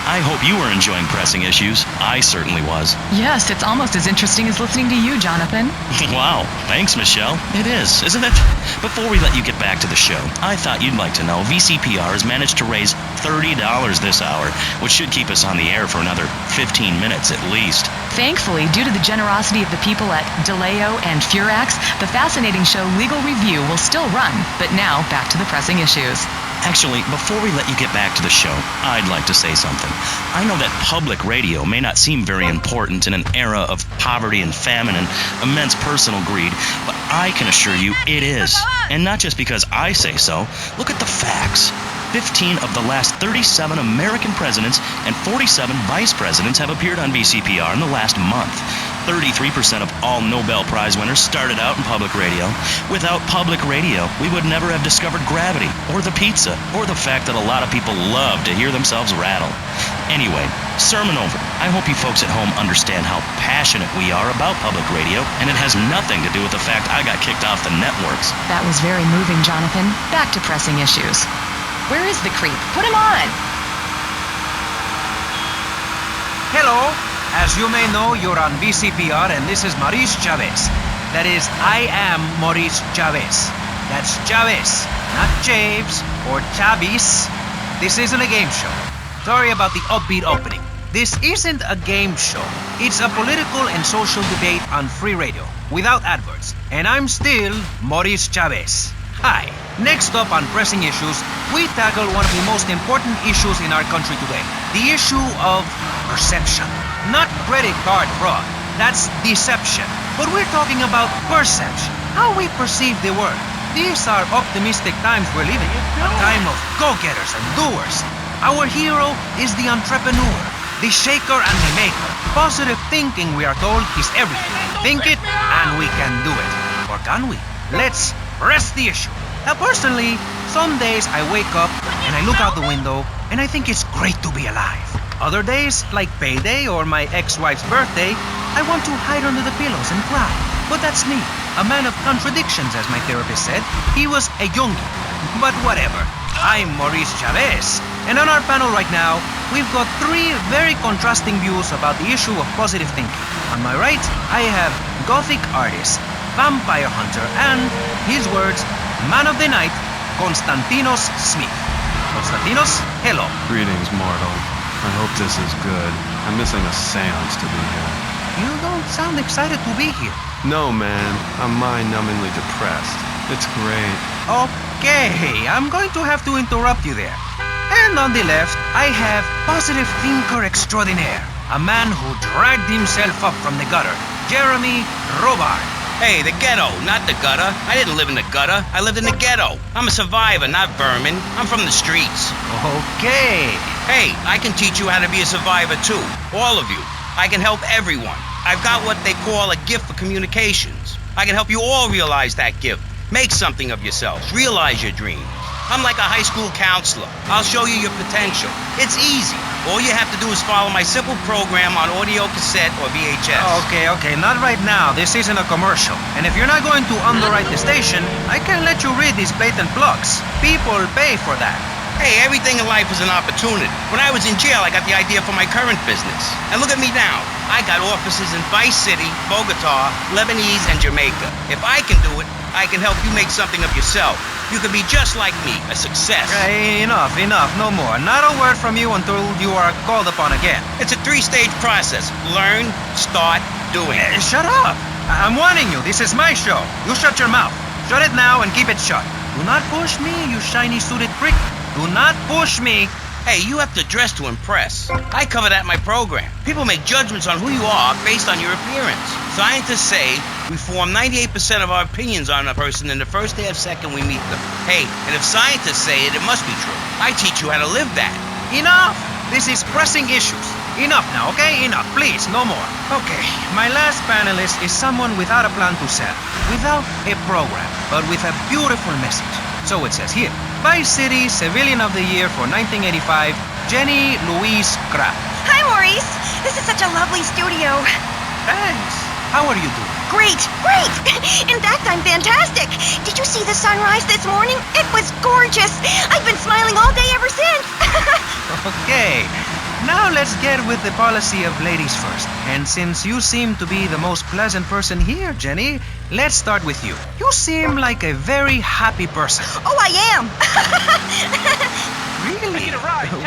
[SPEAKER 6] I hope you were enjoying Pressing Issues. I certainly was.
[SPEAKER 5] Yes, it's almost as interesting as listening to you, Jonathan.
[SPEAKER 6] Wow, thanks, Michelle. It is, isn't it? Before we let you get back to the show, I thought you'd like to know VCPR has managed to raise $30 this hour, which should keep us on the air for another 15 minutes at least.
[SPEAKER 5] Thankfully, due to the generosity of the people at DeLeo and Furax, the fascinating show Legal Review will still run. But now, back to the Pressing Issues.
[SPEAKER 6] Actually, before we let you get back to the show, I'd like to say something. I know that public radio may not seem very important in an era of poverty and famine and immense personal greed, but I can assure you it is. And not just because I say so. Look at the facts. 15 of the last 37 American presidents and 47 vice presidents have appeared on VCPR in the last month. 33% of all Nobel Prize winners started out in public radio. Without public radio, we would never have discovered gravity, or the pizza, or the fact that a lot of people love to hear themselves rattle. Anyway, sermon over. I hope you folks at home understand how passionate we are about public radio, and it has nothing to do with the fact I got kicked off the networks.
[SPEAKER 5] That was very moving, Jonathan. Back to Pressing Issues. Where is the creep? Put him on!
[SPEAKER 2] Hello. As you may know, you're on VCPR, and this is Maurice Chavez. That is, I am Maurice Chavez. That's Chavez, not Chaves or Chavis. This isn't a game show. Sorry about the upbeat opening. This isn't a game show. It's a political and social debate on free radio, without adverts. And I'm still Maurice Chavez. Hi. Next up on Pressing Issues, we tackle one of the most important issues in our country today. The issue of perception. Not credit card fraud. That's deception. But we're talking about perception. How we perceive the world. These are optimistic times we're living in. A time of go-getters and doers. Our hero is the entrepreneur, the shaker and the maker. Positive thinking, we are told, is everything. Think it and we can do it. Or can we? Let's press the issue. Now, personally, some days I wake up and I look out the window and I think it's great to be alive. Other days, like payday or my ex-wife's birthday, I want to hide under the pillows and cry. But that's me, a man of contradictions, as my therapist said. He was a Jungie. But whatever. I'm Maurice Chavez. And on our panel right now, we've got 3 very contrasting views about the issue of positive thinking. On my right, I have Gothic artist, vampire hunter, and, his words, man of the night, Konstantinos Smith. Konstantinos, hello.
[SPEAKER 10] Greetings, mortal. I hope this is good. I'm missing a seance to be here.
[SPEAKER 2] You don't sound excited to be here.
[SPEAKER 10] No, man. I'm mind-numbingly depressed. It's great.
[SPEAKER 2] Okay, I'm going to have to interrupt you there. And on the left, I have positive thinker extraordinaire, a man who dragged himself up from the gutter, Jeremy Robart.
[SPEAKER 11] Hey, the ghetto, not the gutter. I didn't live in the gutter. I lived in the ghetto. I'm a survivor, not vermin. I'm from the streets.
[SPEAKER 2] Okay.
[SPEAKER 11] Hey, I can teach you how to be a survivor too. All of you. I can help everyone. I've got what they call a gift for communications. I can help you all realize that gift. Make something of yourselves. Realize your dreams. I'm like a high school counselor. I'll show you your potential. It's easy. All you have to do is follow my simple program on audio cassette or VHS.
[SPEAKER 2] Okay, not right now. This isn't a commercial. And if you're not going to underwrite the station, I can let you read these blatant plugs. People pay for that.
[SPEAKER 11] Hey, everything in life is an opportunity. When I was in jail, I got the idea for my current business. And look at me now. I got offices in Vice City, Bogota, Lebanese, and Jamaica. If I can do it, I can help you make something of yourself. You could be just like me, a success.
[SPEAKER 2] Hey, enough, no more. Not a word from you until you are called upon again.
[SPEAKER 11] It's a 3-stage process. Learn, start, doing.
[SPEAKER 2] Shut up! I'm warning you, this is my show. You shut your mouth. Shut it now and keep it shut. Do not push me, you shiny suited prick. Do not push me.
[SPEAKER 11] Hey, you have to dress to impress. I cover that in my program. People make judgments on who you are based on your appearance. Scientists say we form 98% of our opinions on a person in the first half second we meet them. Hey, and if scientists say it, it must be true. I teach you how to live that.
[SPEAKER 2] Enough! This is pressing issues. Enough now, okay? Enough, please, no more. Okay, my last panelist is someone without a plan to sell, without a program, but with a beautiful message. So it says here, Vice City Civilian of the Year for 1985, Jenny Louise Kraft.
[SPEAKER 12] Hi, Maurice. This is such a lovely studio.
[SPEAKER 2] Thanks. How are you doing?
[SPEAKER 12] Great. In fact, I'm fantastic. Did you see the sunrise this morning? It was gorgeous. I've been smiling all day ever since.
[SPEAKER 2] Okay. Now let's get with the policy of ladies first. And since you seem to be the most pleasant person here, Jenny, let's start with you. You seem like a very happy person.
[SPEAKER 12] Oh, I am.
[SPEAKER 2] Really?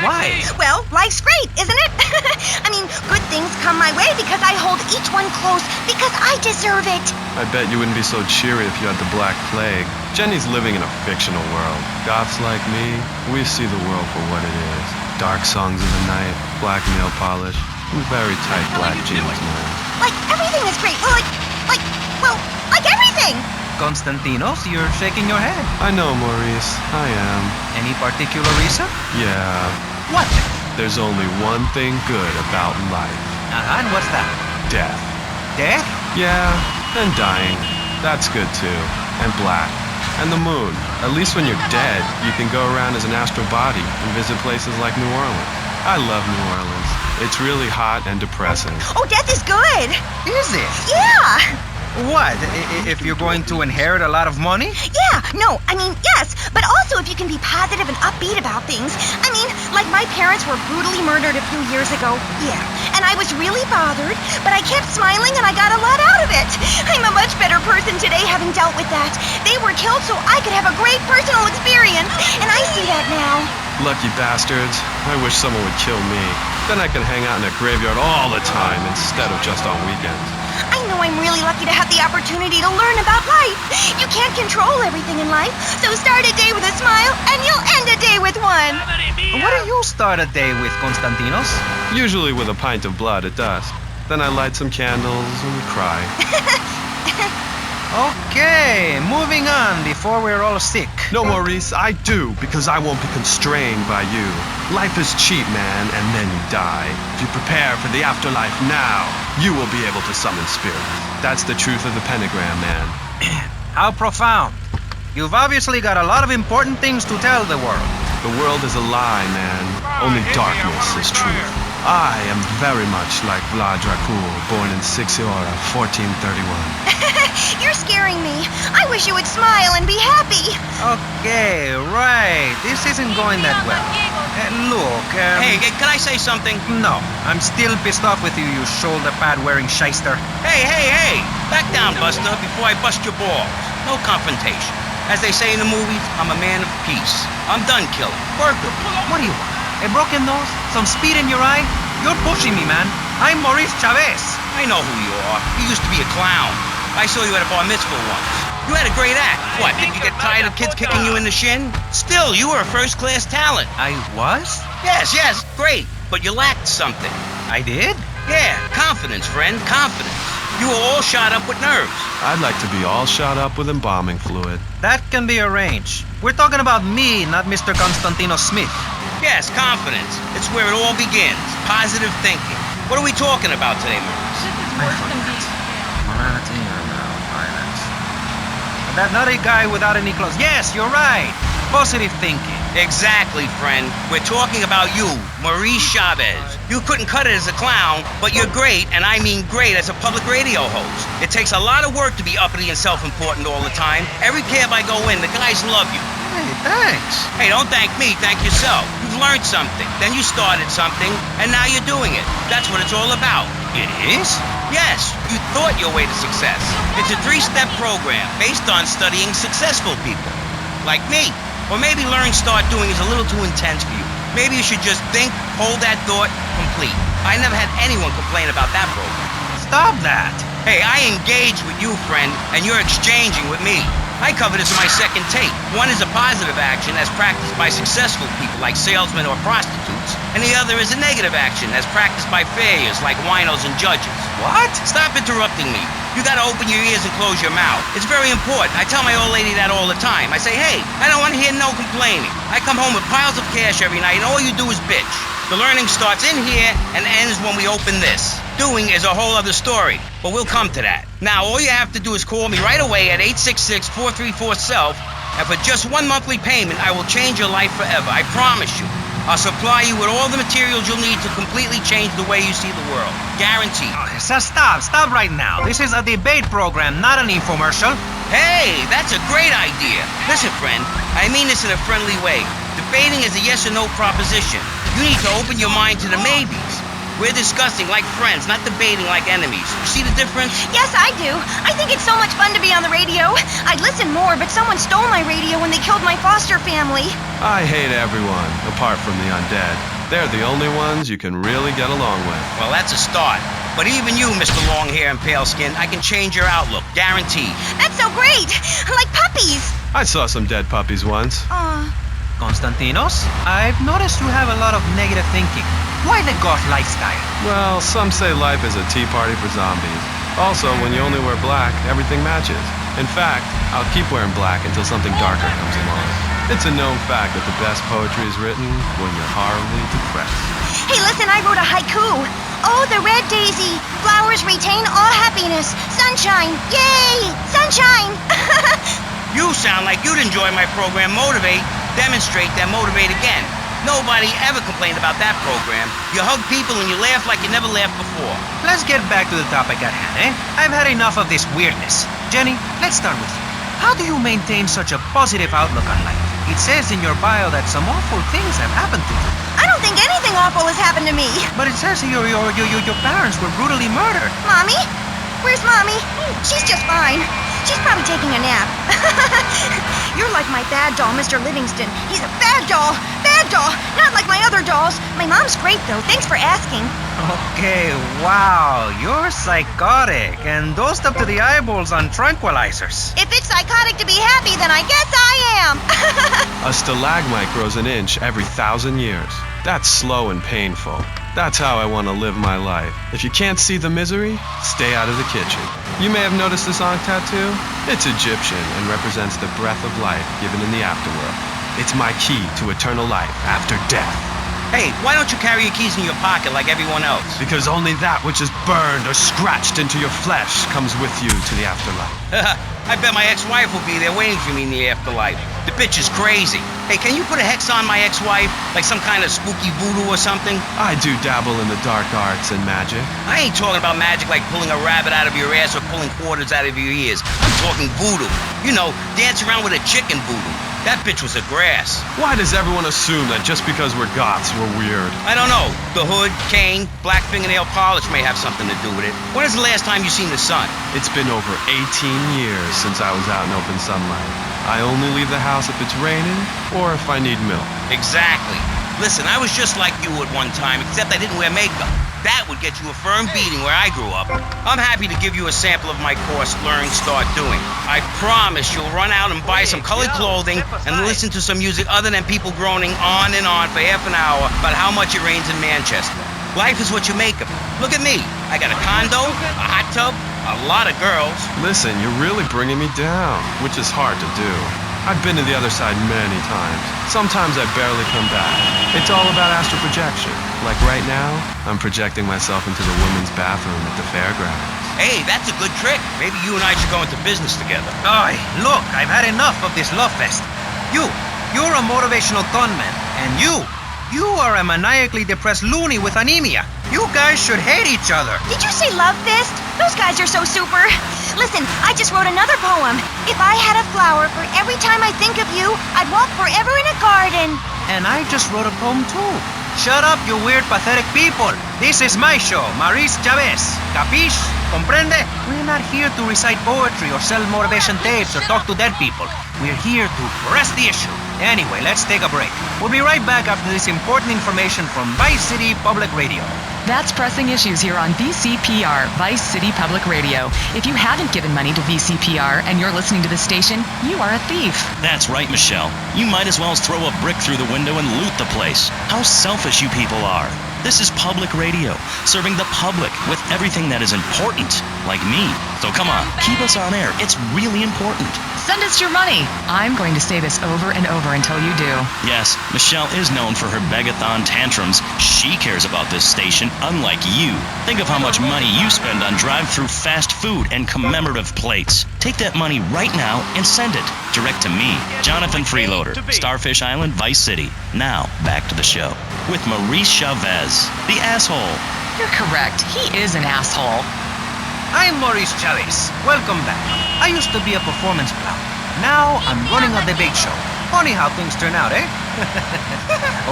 [SPEAKER 2] Why?
[SPEAKER 12] Well, life's great, isn't it? I mean, good things come my way because I hold each one close because I deserve it.
[SPEAKER 10] I bet you wouldn't be so cheery if you had the Black Plague. Jenny's living in a fictional world. Goths like me, we see the world for what it is. Dark songs of the night, black nail polish, and very tight black jeans, man.
[SPEAKER 12] Like, everything is great. Like everything.
[SPEAKER 2] Konstantinos, you're shaking your head.
[SPEAKER 10] I know, Maurice. I am.
[SPEAKER 2] Any particular reason?
[SPEAKER 10] Yeah.
[SPEAKER 2] What?
[SPEAKER 10] There's only one thing good about life.
[SPEAKER 2] And what's that?
[SPEAKER 10] Death.
[SPEAKER 2] Death?
[SPEAKER 10] Yeah, and dying. That's good too. And black. And the moon. At least when you're dead, you can go around as an astral body and visit places like New Orleans. I love New Orleans. It's really hot and depressing.
[SPEAKER 12] Oh, death is good.
[SPEAKER 2] Is it?
[SPEAKER 12] Yeah.
[SPEAKER 2] What? If you're going to inherit a lot of money?
[SPEAKER 12] Yeah, no, I mean, yes, but also if you can be positive and upbeat about things. I mean, like my parents were brutally murdered a few years ago, yeah, and I was really bothered, but I kept smiling and I got a lot out of it. I'm a much better person today having dealt with that. They were killed so I could have a great personal experience, and I see that now.
[SPEAKER 10] Lucky bastards. I wish someone would kill me. Then I can hang out in a graveyard all the time instead of just on weekends.
[SPEAKER 12] I know I'm really lucky to have the opportunity to learn about life. You can't control everything in life, so start a day with a smile and you'll end a day with one.
[SPEAKER 2] What do you start a day with, Konstantinos?
[SPEAKER 10] Usually with a pint of blood at dusk. Then I light some candles and cry.
[SPEAKER 2] Okay, moving on before we're all sick.
[SPEAKER 10] No, Maurice, I do, because I won't be constrained by you. Life is cheap, man, and then you die. If you prepare for the afterlife now, you will be able to summon spirits. That's the truth of the pentagram, man.
[SPEAKER 2] How profound. You've obviously got a lot of important things to tell the world.
[SPEAKER 10] The world is a lie, man. Only darkness is truth. I am very much like Vlad Dracul, born in Sixiora, 1431.
[SPEAKER 12] You're scaring me. I wish you would smile and be happy.
[SPEAKER 2] Okay, right. This isn't going that well. Look,
[SPEAKER 11] Hey, can I say something?
[SPEAKER 2] No, I'm still pissed off with you, you shoulder pad wearing shyster.
[SPEAKER 11] Hey! Back down, Buster, before I bust your balls. No confrontation. As they say in the movies, I'm a man of peace. I'm done killing. Work with me.
[SPEAKER 2] What do you want? A broken nose? Some speed in your eye? You're pushing me, man. I'm Maurice Chavez.
[SPEAKER 11] I know who you are. You used to be a clown. I saw you at a bar mitzvah once. You had a great act. What, did you get tired of kids kicking you in the shin? Still, you were a first-class talent.
[SPEAKER 2] I was?
[SPEAKER 11] Yes, great. But you lacked something.
[SPEAKER 2] I did?
[SPEAKER 11] Yeah, confidence, friend, confidence. You were all shot up with nerves.
[SPEAKER 10] I'd like to be all shot up with embalming fluid.
[SPEAKER 2] That can be arranged. We're talking about me, not Mr. Konstantinos Smith.
[SPEAKER 11] Yes, confidence. It's where it all begins. Positive thinking. What are we talking about today, Maurice?
[SPEAKER 9] Morality and violence. That nutty guy without any clothes. Yes, you're right. Positive thinking.
[SPEAKER 11] Exactly, friend. We're talking about you, Maurice Chavez. You couldn't cut it as a clown, but you're great, and I mean great, as a public radio host. It takes a lot of work to be uppity and self-important all the time. Every cab I go in, the guys love you.
[SPEAKER 9] Hey, thanks.
[SPEAKER 11] Hey, don't thank me, thank yourself. You've learned something, then you started something, and now you're doing it. That's what it's all about.
[SPEAKER 9] It is?
[SPEAKER 11] Yes, you thought your way to success. It's a 3-step program based on studying successful people. Like me. Or maybe learning start doing is a little too intense for you. Maybe you should just think, hold that thought, complete. I never had anyone complain about that program.
[SPEAKER 9] Stop that.
[SPEAKER 11] Hey, I engage with you, friend, and you're exchanging with me. I cover this in my second tape. One is a positive action as practiced by successful people like salesmen or prostitutes, and the other is a negative action as practiced by failures like winos and judges.
[SPEAKER 9] What?
[SPEAKER 11] Stop interrupting me. You gotta open your ears and close your mouth. It's very important. I tell my old lady that all the time. I say, hey, I don't want to hear no complaining. I come home with piles of cash every night and all you do is bitch. The learning starts in here and ends when we open this. Doing is a whole other story, but we'll come to that. Now, all you have to do is call me right away at 866-434-SELF, and for just one monthly payment, I will change your life forever. I promise you. I'll supply you with all the materials you'll need to completely change the way you see the world. Guaranteed.
[SPEAKER 9] So stop right now. This is a debate program, not an infomercial.
[SPEAKER 11] Hey, that's a great idea. Listen, friend, I mean this in a friendly way. Debating is a yes or no proposition. You need to open your mind to the maybes. We're discussing like friends, not debating like enemies. You see the difference?
[SPEAKER 12] Yes, I do. I think it's so much fun to be on the radio. I'd listen more, but someone stole my radio when they killed my foster family.
[SPEAKER 10] I hate everyone, apart from the undead. They're the only ones you can really get along with.
[SPEAKER 11] Well, that's a start. But even you, Mr. Long Hair and Pale Skin, I can change your outlook, guaranteed.
[SPEAKER 12] That's so great. Like puppies.
[SPEAKER 10] I saw some dead puppies once.
[SPEAKER 9] Konstantinos, I've noticed you have a lot of negative thinking. Why the goth lifestyle?
[SPEAKER 10] Well, some say life is a tea party for zombies. Also, when you only wear black, everything matches. In fact, I'll keep wearing black until something darker comes along. It's a known fact that the best poetry is written when you're horribly depressed.
[SPEAKER 12] Hey, listen, I wrote a haiku. Oh, the red daisy, flowers retain all happiness. Sunshine, yay! Sunshine!
[SPEAKER 11] You sound like you'd enjoy my program Motivate, Demonstrate, then Motivate Again. Nobody ever complained about that program. You hug people and you laugh like you never laughed before.
[SPEAKER 9] Let's get back to the topic at hand, eh? I've had enough of this weirdness. Jenny, let's start with you. How do you maintain such a positive outlook on life? It says in your bio that some awful things have happened to you.
[SPEAKER 12] I don't think anything awful has happened to me.
[SPEAKER 9] But it says your parents were brutally murdered.
[SPEAKER 12] Mommy? Where's Mommy? She's just fine. She's probably taking a nap. You're like my bad doll, Mr. Livingston. He's a bad doll. Bad doll. Not like my other dolls. My mom's great, though. Thanks for asking.
[SPEAKER 9] Okay, wow. You're psychotic and dosed up to the eyeballs on tranquilizers.
[SPEAKER 12] If it's psychotic to be happy, then I guess I am.
[SPEAKER 10] A stalagmite grows an inch every 1,000 years. That's slow and painful. That's how I want to live my life. If you can't see the misery, stay out of the kitchen. You may have noticed this on tattoo. It's Egyptian and represents the breath of life given in the afterworld. It's my key to eternal life after death.
[SPEAKER 11] Hey, why don't you carry your keys in your pocket like everyone else?
[SPEAKER 10] Because only that which is burned or scratched into your flesh comes with you to the afterlife.
[SPEAKER 11] I bet my ex-wife will be there waiting for me in the afterlife. The bitch is crazy. Hey, can you put a hex on my ex-wife? Like some kind of spooky voodoo or something?
[SPEAKER 10] I do dabble in the dark arts and magic.
[SPEAKER 11] I ain't talking about magic like pulling a rabbit out of your ass or pulling quarters out of your ears. I'm talking voodoo. You know, dance around with a chicken voodoo. That bitch was a grass.
[SPEAKER 10] Why does everyone assume that just because we're goths, we're weird?
[SPEAKER 11] I don't know. The hood, cane, black fingernail polish may have something to do with it. When is the last time you seen the sun?
[SPEAKER 10] It's been over 18 years since I was out in open sunlight. I only leave the house if it's raining or if I need milk.
[SPEAKER 11] Exactly. Listen, I was just like you at one time, except I didn't wear makeup. That would get you a firm beating where I grew up. I'm happy to give you a sample of my course, Learn, Start Doing. I promise you'll run out and buy some colored clothing and listen to some music other than people groaning on and on for half an hour about how much it rains in Manchester. Life is what you make of it. Look at me. I got a condo, a hot tub, a lot of girls.
[SPEAKER 10] Listen, you're really bringing me down, which is hard to do. I've been to the other side many times. Sometimes I barely come back. It's all about astral projection. Like right now, I'm projecting myself into the women's bathroom at the fairgrounds.
[SPEAKER 11] Hey, that's a good trick. Maybe you and I should go into business together.
[SPEAKER 2] Ay, look, I've had enough of this love fest. You're a motivational conman. And you are a maniacally depressed loony with anemia. You guys should hate each other.
[SPEAKER 12] Did you say love fist? Those guys are so super. Listen, I just wrote another poem. If I had a flower for every time I think of you, I'd walk forever in a garden.
[SPEAKER 2] And I just wrote a poem too. Shut up, you weird, pathetic people. This is my show, Maurice Chavez. Capiche? Comprende? We're not here to recite poetry or sell motivation tapes or talk to dead people. We're here to press the issue. Anyway, let's take a break. We'll be right back after this important information from Vice City Public Radio.
[SPEAKER 5] That's Pressing Issues here on VCPR, Vice City Public Radio. If you haven't given money to VCPR and you're listening to the station, you are a thief.
[SPEAKER 6] That's right, Michelle. You might as well throw a brick through the window and loot the place. How selfish you people are. This is public radio, serving the public with everything that is important, like me. So come on, keep us on air. It's really important.
[SPEAKER 5] Send us your money. I'm going to say this over and over until you do.
[SPEAKER 6] Yes, Michelle is known for her begathon tantrums. She cares about this station, unlike you. Think of how much money you spend on drive-through fast food and commemorative plates. Take that money right now and send it direct to me, Jonathan Freeloader, Starfish Island, Vice City. Now, back to the show with Maurice Chavez, the asshole.
[SPEAKER 5] You're correct. He is an asshole.
[SPEAKER 2] I'm Maurice Chavez. Welcome back. I used to be a performance clown. Now I'm running a debate show. Funny how things turn out, eh?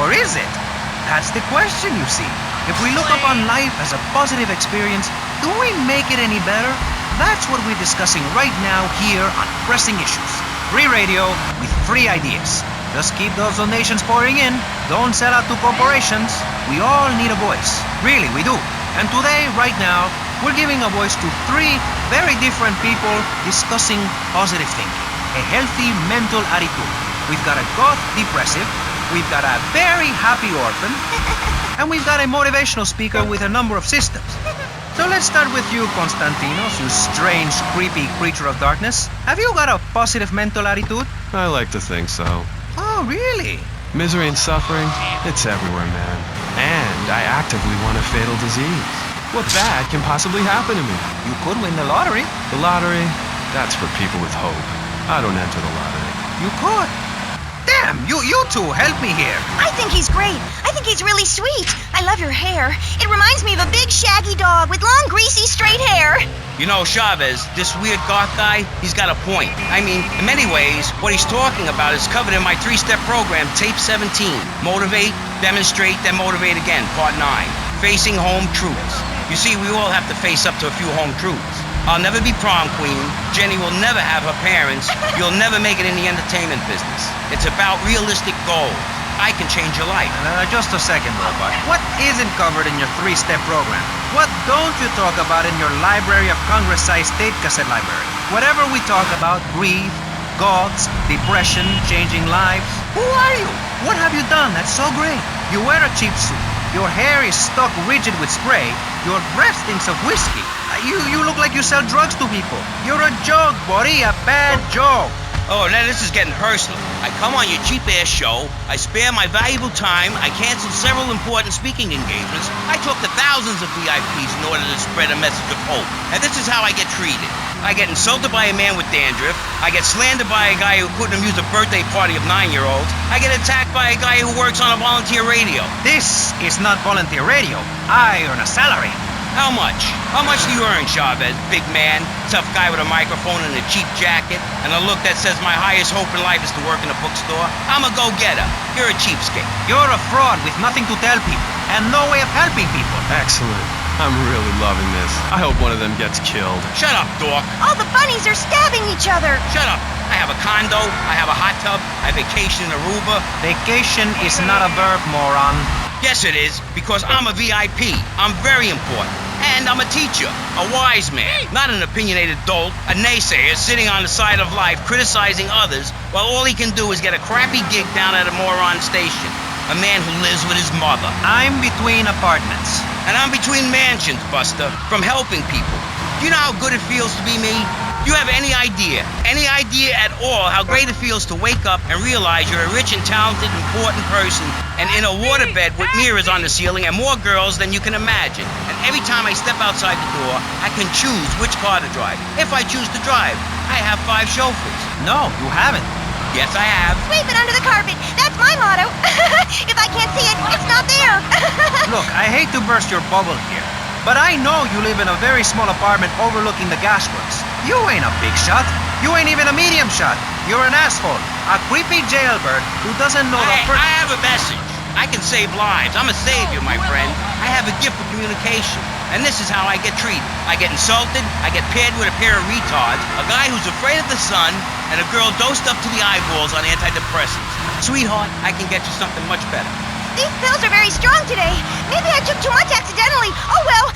[SPEAKER 2] Or is it? That's the question, you see. If we look upon life as a positive experience, do we make it any better? That's what we're discussing right now here on Pressing Issues. Free radio with free ideas. Just keep those donations pouring in. Don't sell out to corporations. We all need a voice. Really, we do. And today, right now, we're giving a voice to three very different people discussing positive thinking. A healthy mental attitude. We've got a goth depressive. We've got a very happy orphan. And we've got a motivational speaker with a number of systems. So let's start with you, Constantinos, you strange, creepy creature of darkness. Have you got a positive mental attitude?
[SPEAKER 10] I like to think so.
[SPEAKER 2] Oh, really?
[SPEAKER 10] Misery and suffering, it's everywhere, man. And I actively want a fatal disease. What bad can possibly happen to me?
[SPEAKER 2] You could win the lottery.
[SPEAKER 10] The lottery, that's for people with hope. I don't enter the lottery.
[SPEAKER 2] You could. Damn, you two, help me here.
[SPEAKER 12] I think he's great. I think he's really sweet. I love your hair. It reminds me of a big shaggy dog with long, greasy, straight hair.
[SPEAKER 11] You know, Chavez, this weird goth guy, he's got a point. I mean, in many ways, what he's talking about is covered in my 3-step program, Tape 17. Motivate, demonstrate, then motivate again, Part 9. Facing home truths. You see, we all have to face up to a few home truths. I'll never be prom queen. Jenny will never have her parents. You'll never make it in the entertainment business. It's about realistic goals. I can change your life.
[SPEAKER 2] Just a second, Robot. What isn't covered in your 3-step program? What don't you talk about in your Library of Congress-sized state cassette library? Whatever we talk about, grief, goths, depression, changing lives. Who are you? What have you done that's so great? You wear a cheap suit. Your hair is stuck rigid with spray. Your breath stinks of whiskey. You look like you sell drugs to people. You're a joke, buddy, a bad joke.
[SPEAKER 11] Oh, now this is getting personal. I come on your cheap-ass show, I spare my valuable time, I cancel several important speaking engagements, I talk to thousands of VIPs in order to spread a message of hope. And this is how I get treated. I get insulted by a man with dandruff, I get slandered by a guy who couldn't amuse a birthday party of 9-year-olds, I get attacked by a guy who works on a volunteer radio.
[SPEAKER 2] This is not volunteer radio. I earn a salary.
[SPEAKER 11] How much? How much do you earn, Chavez? Big man, tough guy with a microphone and a cheap jacket, and a look that says my highest hope in life is to work in a bookstore? I'm a go-getter. You're a cheapskate.
[SPEAKER 2] You're a fraud with nothing to tell people, and no way of helping people.
[SPEAKER 10] Excellent. I'm really loving this. I hope one of them gets killed.
[SPEAKER 11] Shut up, dork.
[SPEAKER 12] All the bunnies are stabbing each other.
[SPEAKER 11] Shut up. I have a condo, I have a hot tub, I vacation in Aruba.
[SPEAKER 2] Vacation is not a verb, moron.
[SPEAKER 11] Yes, it is, because I'm a VIP. I'm very important. And I'm a teacher, a wise man, not an opinionated dolt, a naysayer sitting on the side of life criticizing others while all he can do is get a crappy gig down at a moron station. A man who lives with his mother.
[SPEAKER 2] I'm between apartments.
[SPEAKER 11] And I'm between mansions, Buster, from helping people. Do you know how good it feels to be me? You have any idea at all how great it feels to wake up and realize you're a rich and talented, important person and in a waterbed with mirrors on the ceiling and more girls than you can imagine. And every time I step outside the door, I can choose which car to drive. If I choose to drive, I have 5 chauffeurs.
[SPEAKER 9] No, you haven't.
[SPEAKER 11] Yes, I have.
[SPEAKER 12] Sweep it under the carpet. That's my motto. If I can't see it, it's not there.
[SPEAKER 9] Look, I hate to burst your bubble here, but I know you live in a very small apartment overlooking the gasworks. You ain't a big shot. You ain't even a medium shot. You're an asshole. A creepy jailbird who doesn't know the
[SPEAKER 11] I have a message. I can save lives. I'm a savior, my friend. I have a gift for communication. And this is how I get treated. I get insulted, I get paired with a pair of retards, a guy who's afraid of the sun, and a girl dosed up to the eyeballs on antidepressants. Sweetheart, I can get you something much better.
[SPEAKER 12] These pills are very strong today. Maybe I took too much accidentally. Oh well.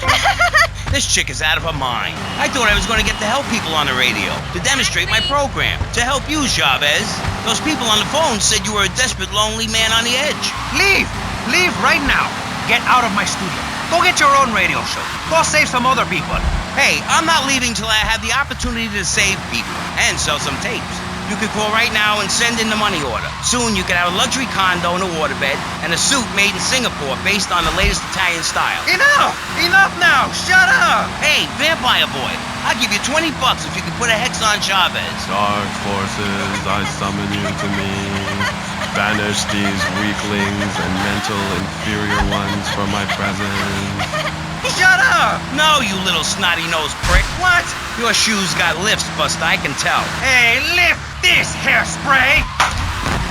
[SPEAKER 11] This chick is out of her mind. I thought I was going to get to help people on the radio, to demonstrate my program, to help you, Chavez. Those people on the phone said you were a desperate, lonely man on the edge.
[SPEAKER 9] Leave! Leave right now! Get out of my studio. Go get your own radio show. Go save some other people.
[SPEAKER 11] Hey, I'm not leaving till I have the opportunity to save people and sell some tapes. You can call right now and send in the money order. Soon you can have a luxury condo and a waterbed and a suit made in Singapore based on the latest Italian style.
[SPEAKER 9] Enough! Enough now! Shut up!
[SPEAKER 11] Hey, Vampire Boy, I'll give you $20 if you can put a hex on Chavez.
[SPEAKER 10] Dark forces, I summon you to me. Banish these weaklings and mental inferior ones from my presence.
[SPEAKER 9] Shut up!
[SPEAKER 11] No, you little snotty-nosed prick.
[SPEAKER 9] What?
[SPEAKER 11] Your shoes got lifts, Buster, I can tell.
[SPEAKER 9] Hey, lift this hairspray!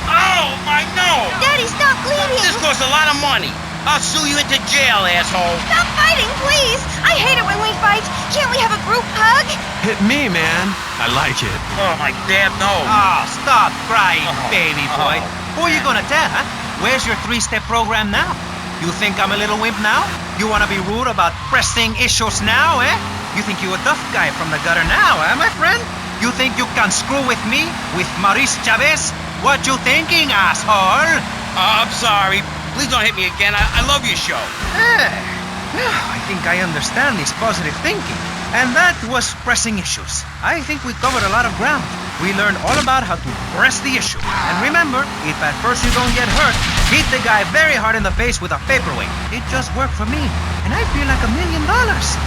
[SPEAKER 9] Oh, my nose!
[SPEAKER 12] Daddy, stop bleeding.
[SPEAKER 11] This costs a lot of money. I'll sue you into jail, asshole.
[SPEAKER 12] Stop fighting, please. I hate it when we fight. Can't we have a group hug?
[SPEAKER 10] Hit me, man. I like it.
[SPEAKER 11] Oh, my damn nose.
[SPEAKER 9] Oh, stop crying, baby boy. Who are you gonna tell, huh? Where's your 3-step program now? You think I'm a little wimp now? You wanna be rude about pressing issues now, eh? You think you a tough guy from the gutter now, eh, my friend? You think you can screw with me? With Maurice Chavez? What you thinking, asshole?
[SPEAKER 11] I'm sorry. Please don't hit me again. I love your show.
[SPEAKER 9] I think I understand this positive thinking. And that was pressing issues. I think we covered a lot of ground. We learned all about how to press the issue. And remember, if at first you don't get hurt, hit the guy very hard in the face with a paperweight. It just worked for me. And I feel like $1 million.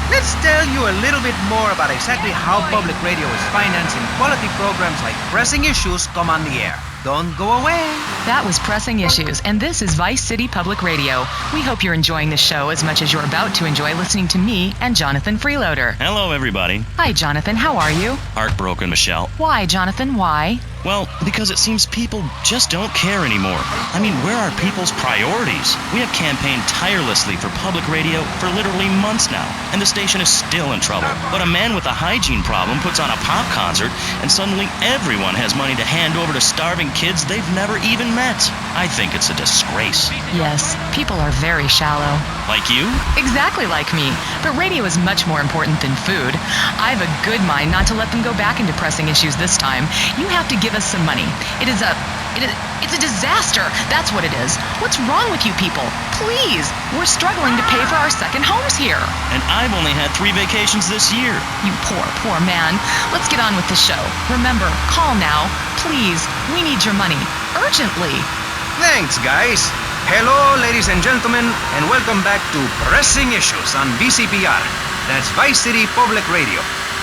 [SPEAKER 9] Let's tell you a little bit more about exactly how public radio is financing quality programs like Pressing Issues come on the air. Don't go away.
[SPEAKER 5] That was Pressing Issues, and this is Vice City Public Radio. We hope you're enjoying the show as much as you're about to enjoy listening to me and Jonathan Freeloader.
[SPEAKER 6] Hello, everybody.
[SPEAKER 5] Hi, Jonathan. How are you?
[SPEAKER 6] Heartbroken, Michelle.
[SPEAKER 5] Why, Jonathan? Why?
[SPEAKER 6] Well, because it seems people just don't care anymore. I mean, where are people's priorities? We have campaigned tirelessly for public radio for literally months now, and the station is still in trouble. But a man with a hygiene problem puts on a pop concert, and suddenly everyone has money to hand over to starving kids they've never even met. I think it's a disgrace.
[SPEAKER 5] Yes, people are very shallow.
[SPEAKER 6] Like you?
[SPEAKER 5] Exactly like me. But radio is much more important than food. I have a good mind not to let them go back into Pressing Issues this time. You have to give us some money. It's a disaster. That's what it is. What's wrong with you people? Please, we're struggling to pay for our second homes here.
[SPEAKER 6] And I've only had 3 vacations this year.
[SPEAKER 5] You poor man. Let's get on with the show. Remember, call now. Please, we need your money. Urgently.
[SPEAKER 9] Thanks, guys. Hello, ladies and gentlemen, and welcome back to Pressing Issues on VCPR. That's Vice City Public Radio.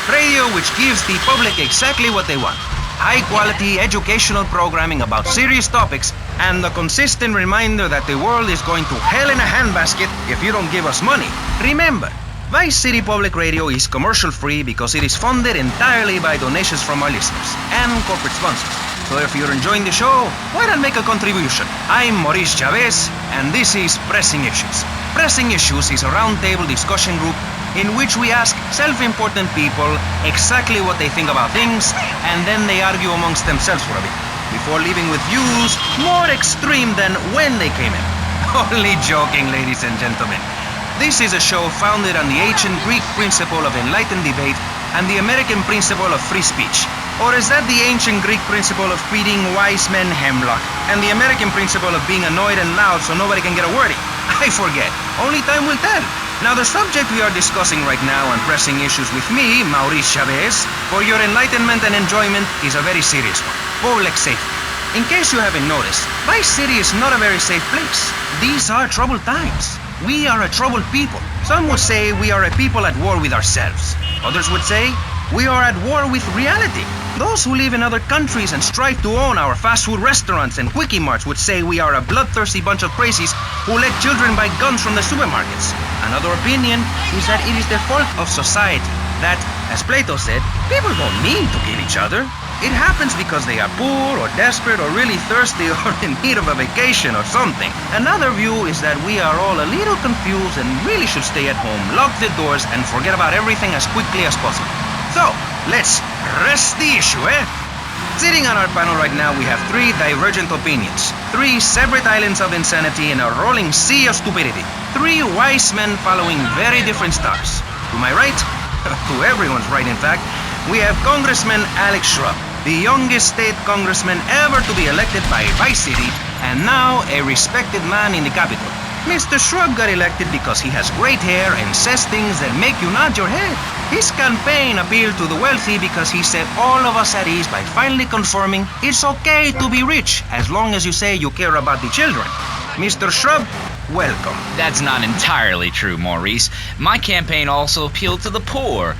[SPEAKER 9] Radio which gives the public exactly what they want. High-quality educational programming about serious topics and the consistent reminder that the world is going to hell in a handbasket if you don't give us money. Remember, Vice City Public Radio is commercial-free because it is funded entirely by donations from our listeners and corporate sponsors. So if you're enjoying the show, why not make a contribution? I'm Maurice Chavez, and this is Pressing Issues. Pressing Issues is a roundtable discussion group in which we ask self-important people exactly what they think about things, and then they argue amongst themselves for a bit, before leaving with views more extreme than when they came in. Only joking, ladies and gentlemen. This is a show founded on the ancient Greek principle of enlightened debate and the American principle of free speech. Or is that the ancient Greek principle of feeding wise men hemlock and the American principle of being annoyed and loud so nobody can get a word in? I forget. Only time will tell.
[SPEAKER 2] Now, the subject we are discussing right now on pressing issues with me, Maurice Chavez, for your enlightenment and enjoyment, is a very serious one. Public safety. In case you haven't noticed, Vice City is not a very safe place. These are troubled times. We are a troubled people. Some would say we are a people at war with ourselves. Others would say we are at war with reality. Those who live in other countries and strive to own our fast food restaurants and quickie marts would say we are a bloodthirsty bunch of crazies who let children buy guns from the supermarkets. Another opinion is that it is the fault of society. That, as Plato said, people don't mean to kill each other. It happens because they are poor or desperate or really thirsty or in need of a vacation or something. Another view is that we are all a little confused and really should stay at home, lock the doors, and forget about everything as quickly as possible. So, let's press the issue, eh? Sitting on our panel right now, we have 3 divergent opinions. 3 separate islands of insanity in a rolling sea of stupidity. 3 wise men following very different stars. To my right, to everyone's right in fact, we have Congressman Alex Shrub, the youngest state congressman ever to be elected by Vice City, and now a respected man in the Capitol. Mr. Shrub got elected because he has great hair and says things that make you nod your head. His campaign appealed to the wealthy because he set all of us at ease by finally confirming it's okay to be rich as long as you say you care about the children. Mr. Shrub, welcome.
[SPEAKER 1] That's not entirely true, Maurice. My campaign also appealed to the poor,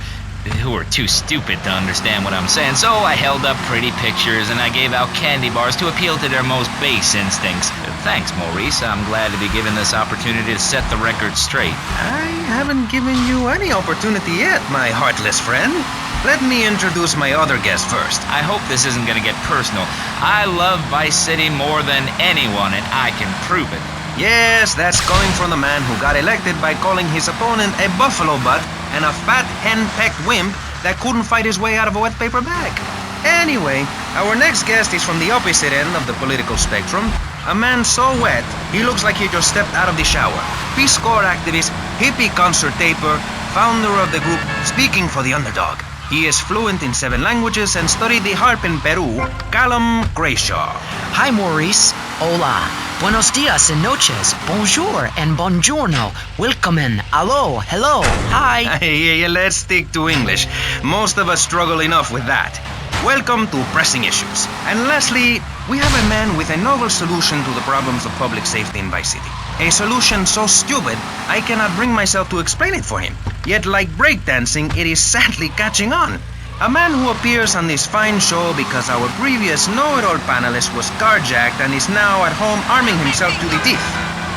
[SPEAKER 1] who are too stupid to understand what I'm saying, so I held up pretty pictures and I gave out candy bars to appeal to their most base instincts. Thanks, Maurice. I'm glad to be given this opportunity to set the record straight.
[SPEAKER 2] I haven't given you any opportunity yet, my heartless friend. Let me introduce my other guest first.
[SPEAKER 1] I hope this isn't going to get personal. I love Vice City more than anyone, and I can prove it.
[SPEAKER 2] Yes, that's coming from the man who got elected by calling his opponent a buffalo butt and a fat hen-pecked wimp that couldn't fight his way out of a wet paper bag. Anyway, our next guest is from the opposite end of the political spectrum. A man so wet, he looks like he just stepped out of the shower. Peace Corps activist, hippie concert taper, founder of the group Speaking for the Underdog. He is fluent in 7 languages and studied the harp in Peru. Callum Grayshaw.
[SPEAKER 4] Hi, Maurice. Hola. Buenos dias and noches. Bonjour and buongiorno. Willkommen. Allo. Hello. Hi.
[SPEAKER 2] Hey, let's stick to English. Most of us struggle enough with that. Welcome to Pressing Issues. And lastly, we have a man with a novel solution to the problems of public safety in Vice City. A solution so stupid, I cannot bring myself to explain it for him. Yet, like breakdancing, it is sadly catching on. A man who appears on this fine show because our previous know-it-all panelist was carjacked and is now at home arming himself to the teeth.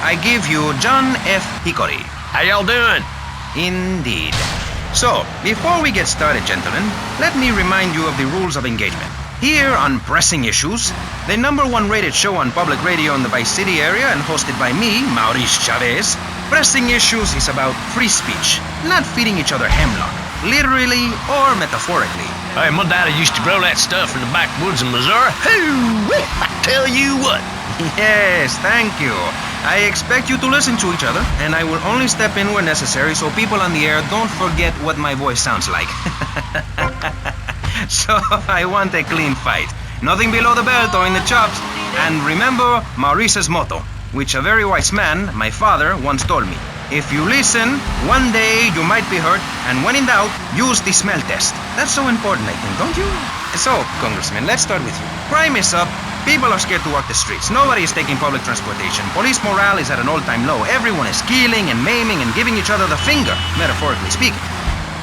[SPEAKER 2] I give you John F. Hickory.
[SPEAKER 3] How y'all doing?
[SPEAKER 2] Indeed. So, before we get started, gentlemen, let me remind you of the rules of engagement. Here on Pressing Issues, the #1 rated show on public radio in the Vice City area and hosted by me, Maurice Chavez, Pressing Issues is about free speech, not feeding each other hemlock, literally or metaphorically.
[SPEAKER 3] Hey, my daddy used to grow that stuff in the backwoods of Missouri. Hoo-wee! I tell you what.
[SPEAKER 2] Yes, thank you. I expect you to listen to each other, and I will only step in when necessary so people on the air don't forget what my voice sounds like. So I want a clean fight. Nothing below the belt or in the chops. And remember Maurice's motto, which a very wise man, my father, once told me. If you listen, one day you might be hurt, and when in doubt, use the smell test. That's so important, I think, don't you? So, Congressman, let's start with you. Crime is up. People are scared to walk the streets. Nobody is taking public transportation. Police morale is at an all-time low. Everyone is killing and maiming and giving each other the finger, metaphorically speaking.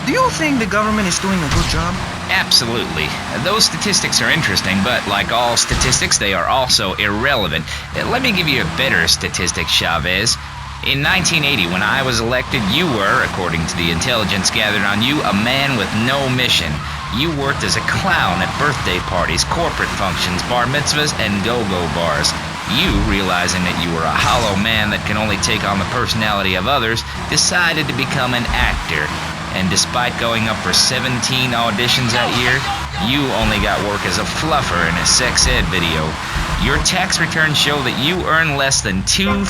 [SPEAKER 2] Do you think the government is doing a good job?
[SPEAKER 1] Absolutely. Those statistics are interesting, but like all statistics, they are also irrelevant. Let me give you a better statistic, Chavez. In 1980, when I was elected, you were, according to the intelligence gathered on you, a man with no mission. You worked as a clown at birthday parties, corporate functions, bar mitzvahs, and go-go bars. You, realizing that you were a hollow man that can only take on the personality of others, decided to become an actor. And despite going up for 17 auditions that year, you only got work as a fluffer in a sex ed video. Your tax returns show that you earn less than $2,000.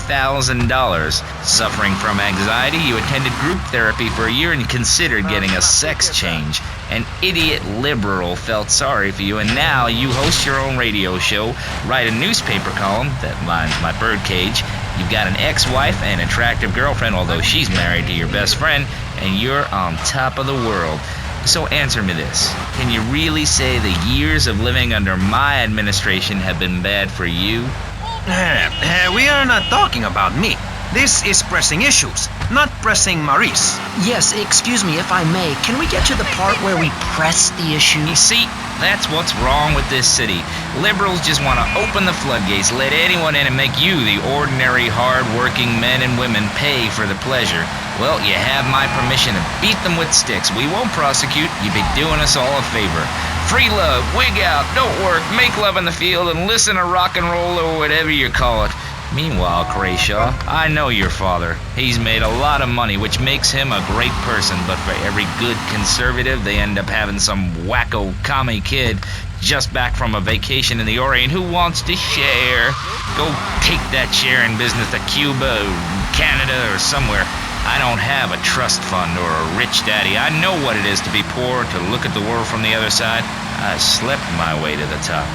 [SPEAKER 1] Suffering from anxiety, you attended group therapy for a year and considered getting a sex change. An idiot liberal felt sorry for you, and now you host your own radio show, write a newspaper column that lines my birdcage, You've got an ex-wife and attractive girlfriend, although she's married to your best friend, and you're on top of the world. So answer me this. Can you really say the years of living under my administration have been bad for you?
[SPEAKER 2] We are not talking about me. This is pressing issues, not pressing Maurice.
[SPEAKER 4] Yes, excuse me if I may. Can we get to the part where we press the issue?
[SPEAKER 1] You see, that's what's wrong with this city. Liberals just want to open the floodgates, let anyone in and make you, the ordinary, hard-working men and women, pay for the pleasure. Well, you have my permission to beat them with sticks. We won't prosecute. You'd be doing us all a favor. Free love, wig out, don't work, make love in the field, and listen to rock and roll or whatever you call it. Meanwhile, Crayshaw, I know your father. He's made a lot of money, which makes him a great person, but for every good conservative, they end up having some wacko commie kid just back from a vacation in the Orient who wants to share. Go take that sharing business to Cuba, Canada, or somewhere. I don't have a trust fund or a rich daddy. I know what it is to be poor, to look at the world from the other side. I slept my way to the top.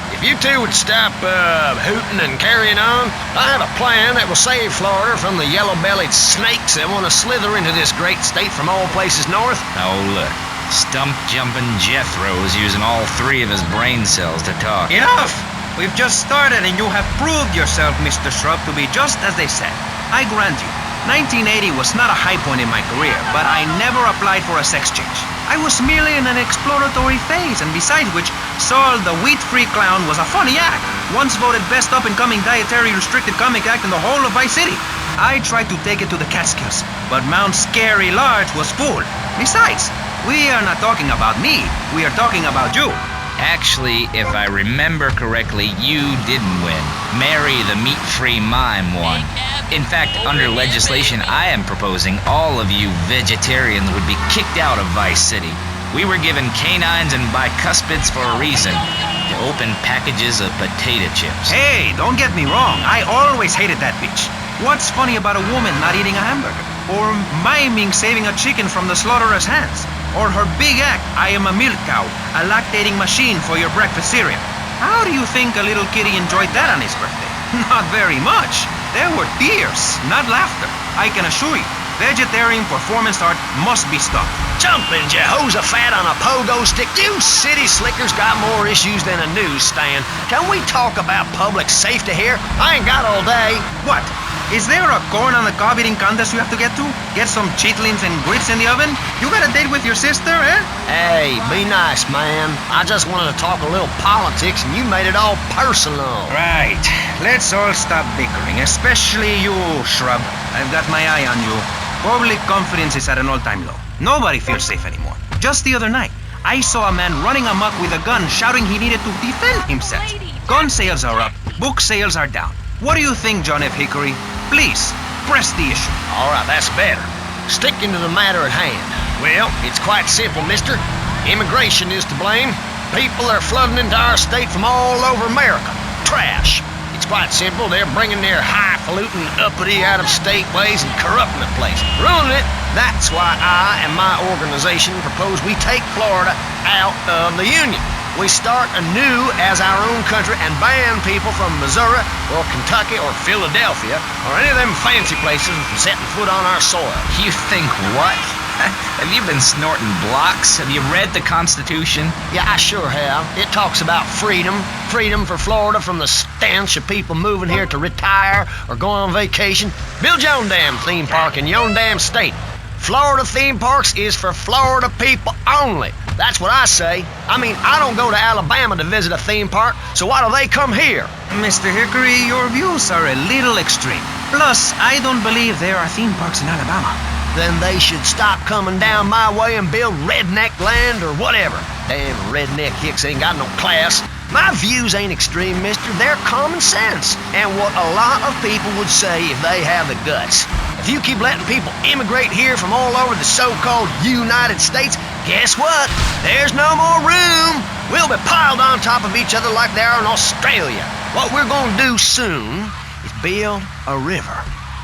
[SPEAKER 3] If you two would stop hooting and carrying on, I have a plan that will save Florida from the yellow-bellied snakes that want to slither into this great state from all places north.
[SPEAKER 1] Oh, look. Stump-jumping Jethro is using all 3 of his brain cells to talk.
[SPEAKER 2] Enough! We've just started and you have proved yourself, Mr. Shrub, to be just as they said. I grant you, 1980 was not a high point in my career, but I never applied for a sex change. I was merely in an exploratory phase, and besides which, Saul the wheat-free clown was a funny act. Once voted best up-and-coming dietary restricted comic act in the whole of Vice City. I tried to take it to the Catskills, but Mount Scary Large was full. Besides, we are not talking about me, we are talking about you.
[SPEAKER 1] Actually, if I remember correctly, you didn't win. Mary the meat-free mime won. In fact, under legislation I am proposing, all of you vegetarians would be kicked out of Vice City. We were given canines and bicuspids for a reason. To open packages of potato chips.
[SPEAKER 2] Hey, don't get me wrong. I always hated that bitch. What's funny about a woman not eating a hamburger? Or miming saving a chicken from the slaughteurer's hands? Or her big act, I am a milk cow, a lactating machine for your breakfast cereal. How do you think a little kitty enjoyed that on his birthday? Not very much. There were tears, not laughter. I can assure you, vegetarian performance art must be stopped.
[SPEAKER 3] Jumping Jehoshaphat on a pogo stick. You city slickers got more issues than a newsstand. Can we talk about public safety here? I ain't got all day.
[SPEAKER 2] What? Is there a corn on the cob eating contest you have to get to? Get some chitlins and grits in the oven? You got a date with your sister, eh?
[SPEAKER 3] Hey, be nice, man. I just wanted to talk a little politics and you made it all personal.
[SPEAKER 2] Right. Let's all stop bickering, especially you, Shrub. I've got my eye on you. Public confidence is at an all-time low. Nobody feels safe anymore. Just the other night, I saw a man running amok with a gun shouting he needed to defend himself. Gun sales are up, book sales are down. What do you think, John F. Hickory? Please, press the issue.
[SPEAKER 3] All right, that's better. Sticking to the matter at hand. Well, it's quite simple, mister. Immigration is to blame. People are flooding into our state from all over America. Trash. It's quite simple. They're bringing their highfalutin, uppity, out-of-state ways and corrupting the place. Ruining it. That's why I and my organization propose we take Florida out of the Union. We start anew as our own country and ban people from Missouri or Kentucky or Philadelphia or any of them fancy places from setting foot on our soil.
[SPEAKER 1] You think what? Have you been snorting blocks? Have you read the Constitution?
[SPEAKER 3] Yeah, I sure have. It talks about freedom. Freedom for Florida from the stench of people moving here to retire or go on vacation. Build your own damn theme park in your own damn state. Florida theme parks is for Florida people only. That's what I say. I mean, I don't go to Alabama to visit a theme park, so why do they come here?
[SPEAKER 2] Mr. Hickory, your views are a little extreme. Plus, I don't believe there are theme parks in Alabama.
[SPEAKER 3] Then they should stop coming down my way and build redneck land or whatever. Damn redneck hicks ain't got no class. My views ain't extreme, mister. They're common sense. And what a lot of people would say if they have the guts. If you keep letting people immigrate here from all over the so-called United States, guess what? There's no more room. We'll be piled on top of each other like they are in Australia. What we're gonna do soon is build a river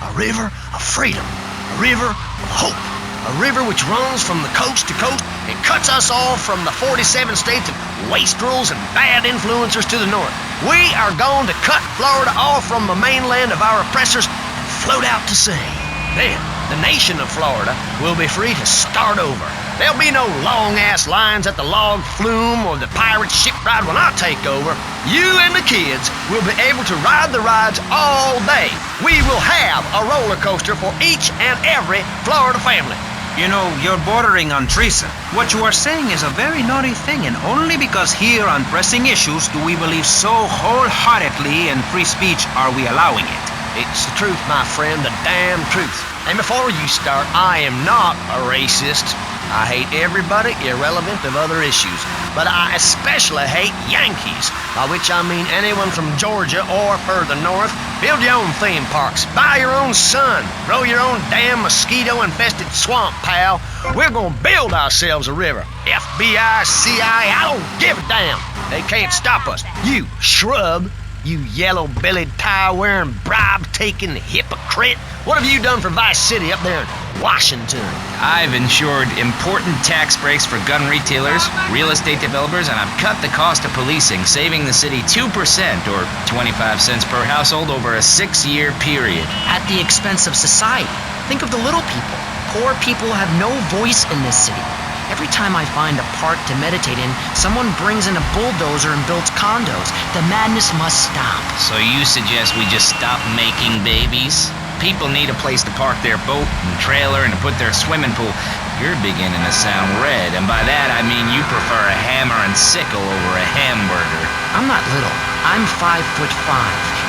[SPEAKER 3] of freedom, a river of hope, a river which runs from the coast to coast and cuts us off from the 47 states of wastrels and bad influencers to the north. We are going to cut Florida off from the mainland of our oppressors and float out to sea. Then, the nation of Florida will be free to start over. There'll be no long-ass lines at the log flume or the pirate shipwright when I take over. You and the kids will be able to ride the rides all day. We will have a roller coaster for each and every Florida family.
[SPEAKER 2] You know, you're bordering on treason. What you are saying is a very naughty thing, and only because here on Pressing Issues do we believe so wholeheartedly in free speech are we allowing it.
[SPEAKER 3] It's the truth, my friend, the damn truth. And before you start, I am not a racist. I hate everybody irrelevant of other issues. But I especially hate Yankees, by which I mean anyone from Georgia or further north. Build your own theme parks. Buy your own sun. Grow your own damn mosquito-infested swamp, pal. We're gonna build ourselves a river. FBI, CIA, I don't give a damn. They can't stop us. You shrub. You yellow-bellied, tie-wearing, bribe-taking hypocrite. What have you done for Vice City up there in Washington?
[SPEAKER 1] I've ensured important tax breaks for gun retailers, real estate developers, and I've cut the cost of policing, saving the city 2% or 25 cents per household over a 6-year period.
[SPEAKER 4] At the expense of society. Think of the little people. Poor people have no voice in this city. Every time I find a park to meditate in, someone brings in a bulldozer and builds condos. The madness must stop.
[SPEAKER 1] So you suggest we just stop making babies? People need a place to park their boat and trailer and to put their swimming pool. You're beginning to sound red, and by that I mean you prefer a hammer and sickle over a hamburger.
[SPEAKER 4] I'm not little. I'm 5'5".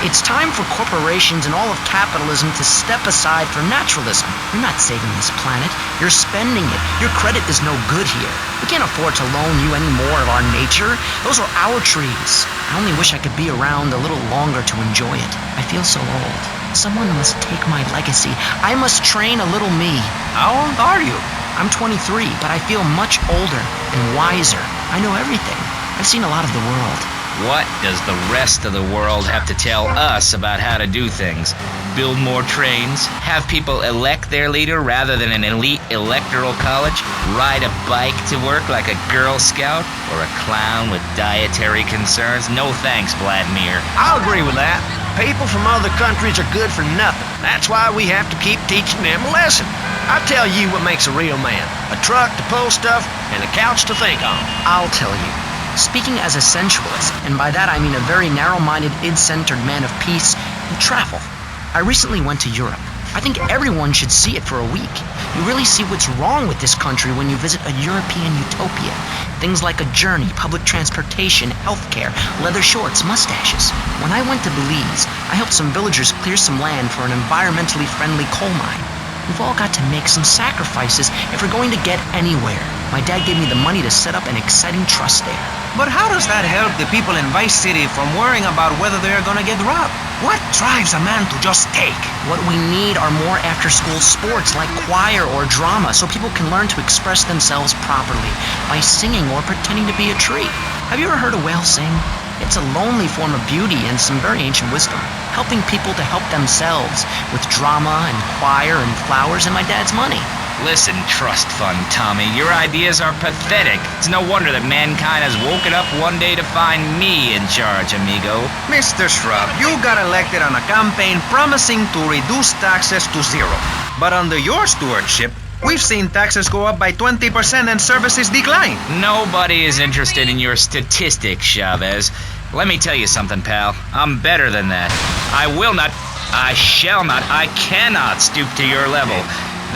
[SPEAKER 4] It's time for corporations and all of capitalism to step aside for naturalism. You're not saving this planet. You're spending it. Your credit is no good here. We can't afford to loan you any more of our nature. Those are our trees. I only wish I could be around a little longer to enjoy it. I feel so old. Someone must take my legacy. I must train a little me.
[SPEAKER 2] How old are you?
[SPEAKER 4] I'm 23, but I feel much older and wiser. I know everything. I've seen a lot of the world.
[SPEAKER 1] What does the rest of the world have to tell us about how to do things? Build more trains? Have people elect their leader rather than an elite electoral college? Ride a bike to work like a Girl Scout? Or a clown with dietary concerns? No thanks, Vladimir.
[SPEAKER 3] I'll agree with that. People from other countries are good for nothing. That's why we have to keep teaching them a lesson. I tell you what makes a real man. A truck to pull stuff and a couch to think on.
[SPEAKER 4] I'll tell you. Speaking as a sensualist, and by that I mean a very narrow-minded, id-centered man of peace and travel. I recently went to Europe. I think everyone should see it for a week. You really see what's wrong with this country when you visit a European utopia. Things like a journey, public transportation, healthcare, leather shorts, mustaches. When I went to Belize, I helped some villagers clear some land for an environmentally friendly coal mine. We've all got to make some sacrifices if we're going to get anywhere. My dad gave me the money to set up an exciting trust there.
[SPEAKER 2] But how does that help the people in Vice City from worrying about whether they're gonna get robbed? What drives a man to just take?
[SPEAKER 4] What we need are more after-school sports like choir or drama so people can learn to express themselves properly by singing or pretending to be a tree. Have you ever heard a whale sing? It's a lonely form of beauty and some very ancient wisdom, helping people to help themselves with drama and choir and flowers and my dad's money.
[SPEAKER 1] Listen, trust fund Tommy, your ideas are pathetic. It's no wonder that mankind has woken up one day to find me in charge, amigo.
[SPEAKER 2] Mr. Shrub, you got elected on a campaign promising to reduce taxes to zero. But under your stewardship, we've seen taxes go up by 20% and services decline.
[SPEAKER 1] Nobody is interested in your statistics, Chavez. Let me tell you something, pal. I'm better than that. I will not, I shall not, I cannot stoop to your level.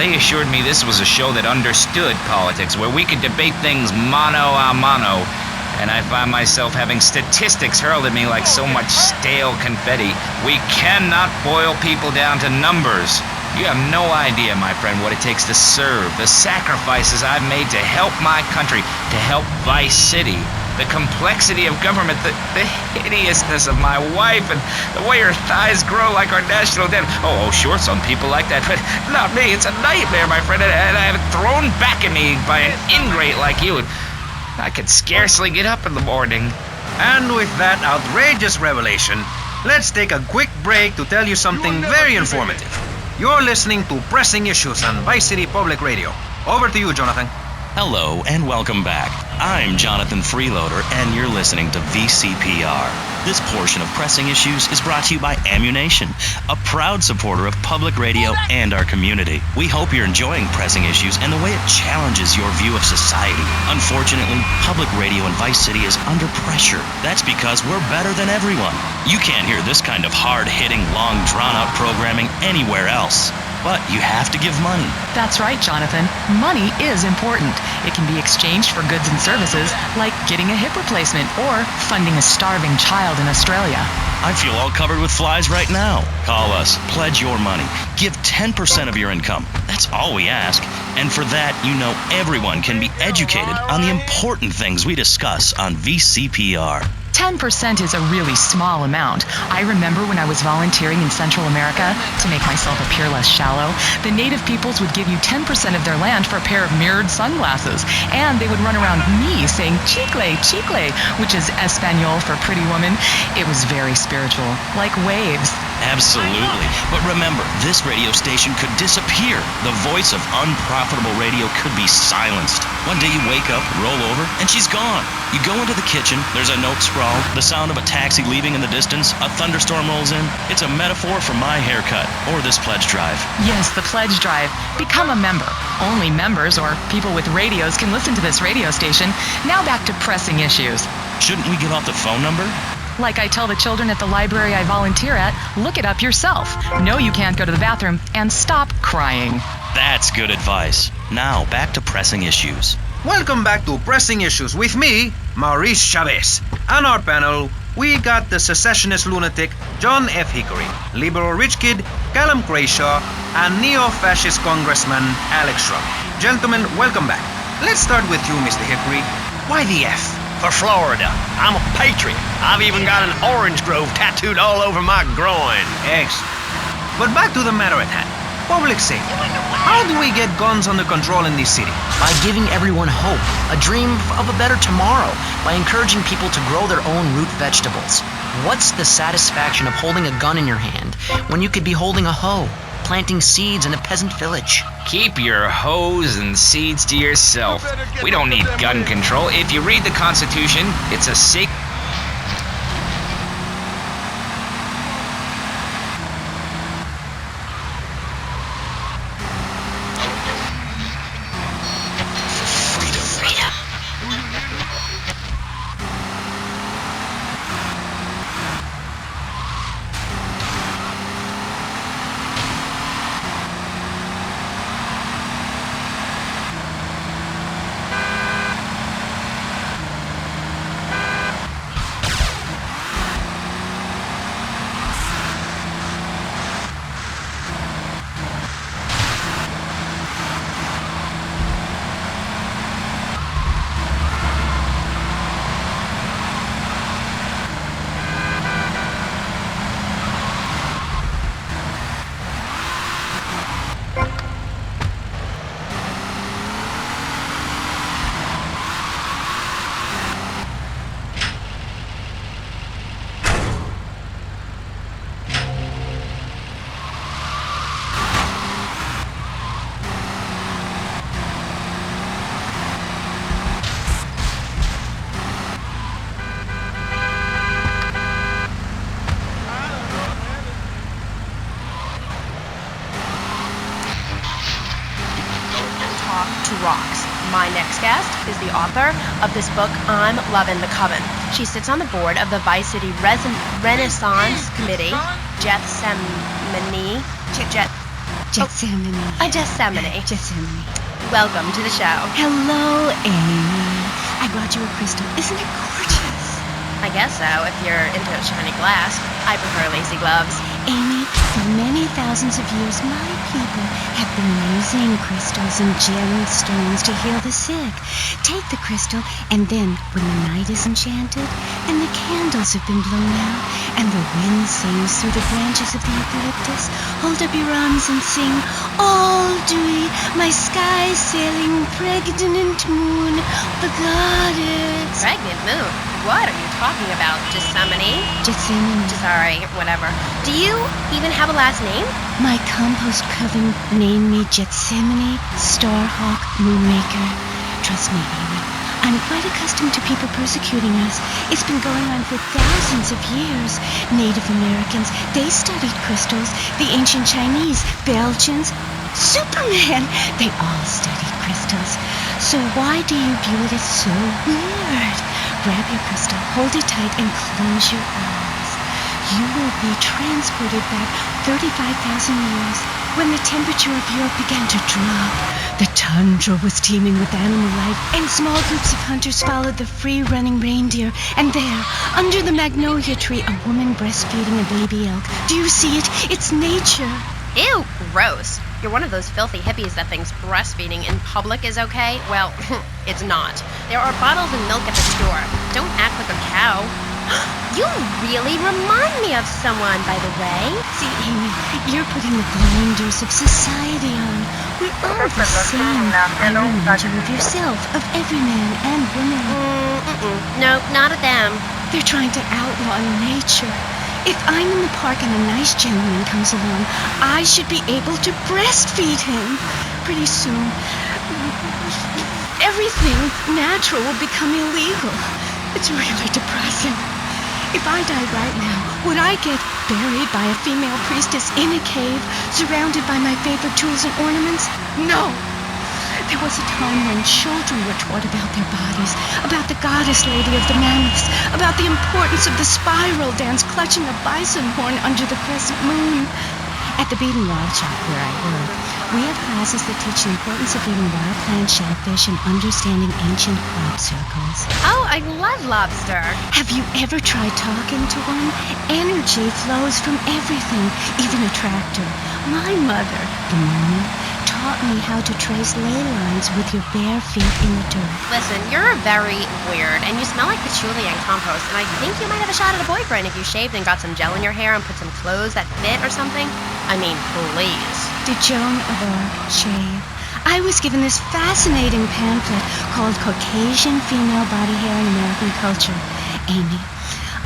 [SPEAKER 1] They assured me this was a show that understood politics, where we could debate things mano a mano. And I find myself having statistics hurled at me like so much stale confetti. We cannot boil people down to numbers. You have no idea, my friend, what it takes to serve, the sacrifices I've made to help my country, to help Vice City. The complexity of government, the hideousness of my wife, and the way her thighs grow like our national debt. Oh, sure, some people like that, but not me. It's a nightmare, my friend, and I have it thrown back at me by an ingrate like you. I could scarcely get up in the morning.
[SPEAKER 2] And with that outrageous revelation, let's take a quick break to tell you something very informative. You're listening to Pressing Issues on Vice City Public Radio. Over to you, Jonathan.
[SPEAKER 6] Hello and welcome back. I'm Jonathan Freeloader, and you're listening to VCPR. This portion of Pressing Issues is brought to you by Ammunition, a proud supporter of public radio and our community. We hope you're enjoying Pressing Issues and the way it challenges your view of society. Unfortunately, public radio in Vice City is under pressure. That's because we're better than everyone. You can't hear this kind of hard-hitting, long, drawn-out programming anywhere else. But you have to give money.
[SPEAKER 5] That's right, Jonathan. Money is important. It can be exchanged for goods and services, like getting a hip replacement or funding a starving child in Australia.
[SPEAKER 6] I feel all covered with flies right now. Call us, pledge your money, give 10% of your income. That's all we ask. And for that, you know everyone can be educated on the important things we discuss on VCPR.
[SPEAKER 5] 10% is a really small amount. I remember when I was volunteering in Central America, to make myself appear less shallow, the native peoples would give you 10% of their land for a pair of mirrored sunglasses. And they would run around me saying, chicle, chicle, which is Espanol for pretty woman. It was very spiritual, like waves.
[SPEAKER 6] Absolutely. But remember, this radio station could disappear. The voice of unprofitable radio could be silenced. One day you wake up, roll over, and she's gone. You go into the kitchen, there's a note scrawled, the sound of a taxi leaving in the distance, a thunderstorm rolls in. It's a metaphor for my haircut, or this pledge drive.
[SPEAKER 5] Yes, the pledge drive. Become a member. Only members or people with radios can listen to this radio station. Now back to Pressing Issues.
[SPEAKER 6] Shouldn't we give out the phone number?
[SPEAKER 5] Like I tell the children at the library I volunteer at, look it up yourself. No, you can't go to the bathroom, and stop crying.
[SPEAKER 6] That's good advice. Now, back to Pressing Issues.
[SPEAKER 2] Welcome back to Pressing Issues with me, Maurice Chavez. On our panel, we got the secessionist lunatic John F. Hickory, liberal rich kid Callum Crayshaw, and neo-fascist congressman Alex Shrub. Gentlemen, welcome back. Let's start with you, Mr. Hickory. Why the F?
[SPEAKER 3] For Florida. I'm a patriot. I've even got an orange grove tattooed all over my groin.
[SPEAKER 2] Excellent. But back to the matter at hand. Public safety. How do we get guns under control in this city?
[SPEAKER 4] By giving everyone hope, a dream of a better tomorrow, by encouraging people to grow their own root vegetables. What's the satisfaction of holding a gun in your hand when you could be holding a hoe, planting seeds in a peasant village?
[SPEAKER 1] Keep your hoes and seeds to yourself. We don't need gun control. If you read the Constitution, it's a sacred...
[SPEAKER 13] Rocks. My next guest is the author of this book, I'm Lovin' the Coven. She sits on the board of the Vice City Renaissance Committee, Gethsemane. Gethsemane. Welcome to the show.
[SPEAKER 14] Hello, Amy. I brought you a crystal. Isn't it gorgeous?
[SPEAKER 13] I guess so, if you're into shiny glass. I prefer lacy gloves.
[SPEAKER 14] Amy, for many thousands of years, my people have been using crystals and gemstones to heal the sick. Take the crystal, and then, when the night is enchanted, and the candles have been blown out, and the wind sings through the branches of the eucalyptus, hold up your arms and sing, all dewy, my sky-sailing pregnant moon, the goddess.
[SPEAKER 13] Pregnant moon? What are you talking about? Gethsemane? Sorry, whatever. Do you even have a last name?
[SPEAKER 14] My compost coven named me Gethsemane Starhawk Moonmaker. Trust me, Amy, I'm quite accustomed to people persecuting us. It's been going on for thousands of years. Native Americans, they studied crystals. The ancient Chinese, Belgians, Superman, they all studied crystals. So why do you view it as so weird? Grab your crystal, hold it tight, and close your eyes. You will be transported back 35,000 years when the temperature of Europe began to drop. The tundra was teeming with animal life, and small groups of hunters followed the free-running reindeer. And there, under the magnolia tree, a woman breastfeeding a baby elk. Do you see it? It's nature.
[SPEAKER 13] Ew, gross. You're one of those filthy hippies that thinks breastfeeding in public is okay? Well, it's not. There are bottles of milk at the store. Don't act like a cow. You really remind me of someone, by the way.
[SPEAKER 14] See, Amy, you're putting the blinders of society on. We're all the same. I remind you of yourself, of every man and woman.
[SPEAKER 13] No, not of them.
[SPEAKER 14] They're trying to outlaw nature. If I'm in the park and a nice gentleman comes along, I should be able to breastfeed him. Pretty soon, everything natural will become illegal. It's really depressing. If I died right now, would I get buried by a female priestess in a cave, surrounded by my favorite tools and ornaments? No! There was a time when children were taught about their bodies, about the goddess lady of the mammoths, about the importance of the spiral dance clutching a bison horn under the crescent moon. At the Beat and Wild Shop where I work, we have classes that teach the importance of eating wild plant shellfish and understanding ancient crop circles.
[SPEAKER 13] Oh, I love lobster.
[SPEAKER 14] Have you ever tried talking to one? Energy flows from everything, even a tractor. My mother, the moon, taught me how to trace ley lines with your bare feet in the dirt.
[SPEAKER 13] Listen, you're very weird, and you smell like patchouli and compost, and I think you might have a shot at a boyfriend if you shaved and got some gel in your hair and put some clothes that fit or something. I mean, please.
[SPEAKER 14] Did Joan of Arc shave? I was given this fascinating pamphlet called Caucasian Female Body Hair in American Culture. Amy,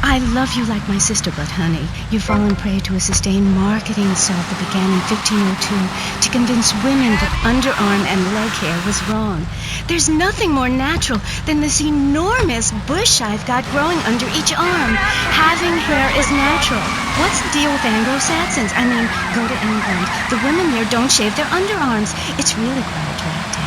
[SPEAKER 14] I love you like my sister, but honey, you've fallen prey to a sustained marketing assault that began in 1502 to convince women that underarm and leg hair was wrong. There's nothing more natural than this enormous bush I've got growing under each arm. Having hair is natural. What's the deal with Anglo-Saxons? I mean, go to England. The women there don't shave their underarms. It's really quite attractive.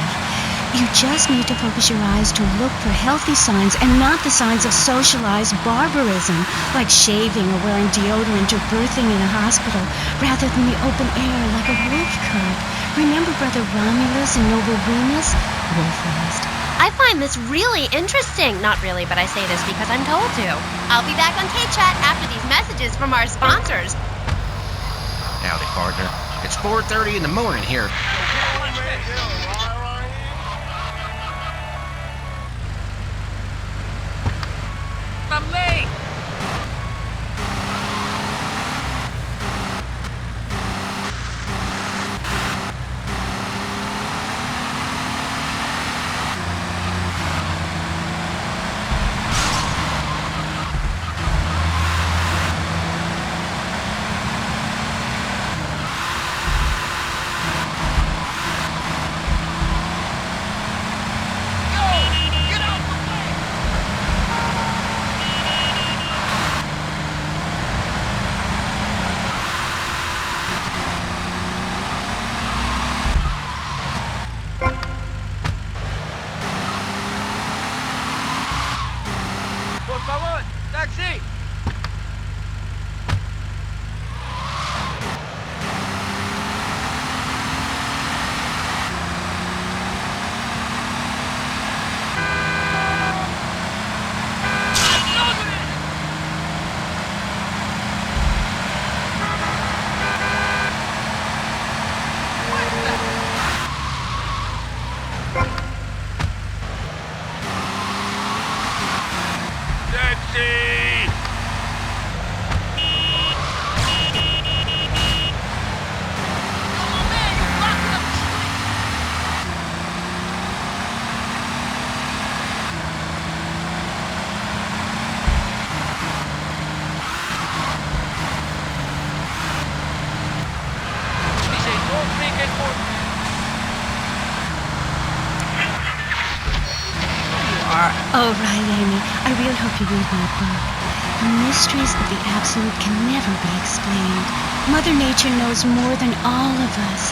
[SPEAKER 14] You just need to focus your eyes to look for healthy signs and not the signs of socialized barbarism, like shaving or wearing deodorant or birthing in a hospital, rather than the open air like a wolf cub. Remember Brother Romulus and Noble Remus? Wolf-raised.
[SPEAKER 13] I find this really interesting. Not really, but I say this because I'm told to. I'll be back on K-Chat after these messages from our sponsors.
[SPEAKER 3] Howdy, partner. It's 4:30 in the morning here.
[SPEAKER 15] I'm late!
[SPEAKER 13] are.
[SPEAKER 14] Oh, right, Amy. I really hope you read my book. The mysteries of the absolute can never be explained. Mother Nature knows more than all of us.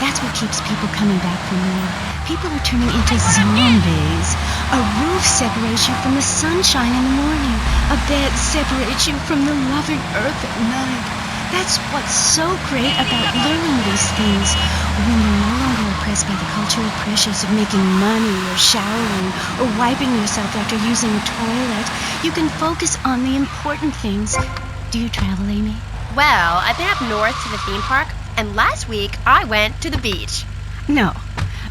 [SPEAKER 14] That's what keeps people coming back for more. People are turning into zombies. A roof separates you from the sunshine in the morning. A bed separates you from the loving earth at night. That's what's so great about learning these things. When you're no longer oppressed by the cultural pressures of making money or showering or wiping yourself after using a toilet, you can focus on the important things. Do you travel, Amy?
[SPEAKER 13] Well, I've been up north to the theme park, and last week I went to the beach.
[SPEAKER 14] No,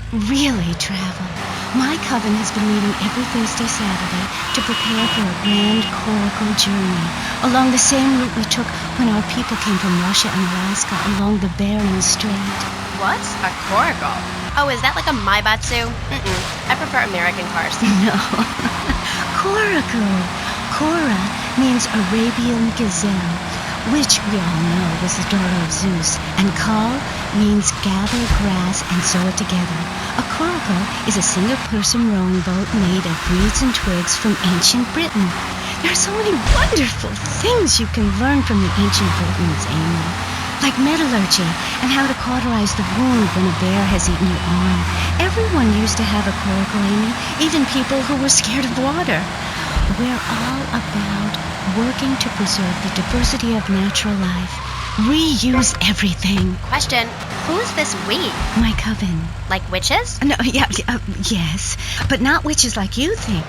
[SPEAKER 14] really travel. My coven has been meeting every Thursday, Saturday to prepare for a grand coracle journey along the same route we took when our people came from Russia and Alaska along the Bering Strait.
[SPEAKER 13] What's a coracle? Oh, is that like a Maibatsu? I prefer American cars.
[SPEAKER 14] No. Coracle. Cora means Arabian gazelle, which we all know was the daughter of Zeus, and Kal means gather grass and sew it together. A coracle is a single-person rowing boat made of reeds and twigs from ancient Britain. There are so many wonderful things you can learn from the ancient Britons, Amy. Like metallurgy and how to cauterize the wound when a bear has eaten your arm. Everyone used to have a coracle, Amy, even people who were scared of water. We're all about working to preserve the diversity of natural life. Reuse everything.
[SPEAKER 13] Question, who's this we?
[SPEAKER 14] My coven.
[SPEAKER 13] Like witches?
[SPEAKER 14] No, yes, but not witches like you think.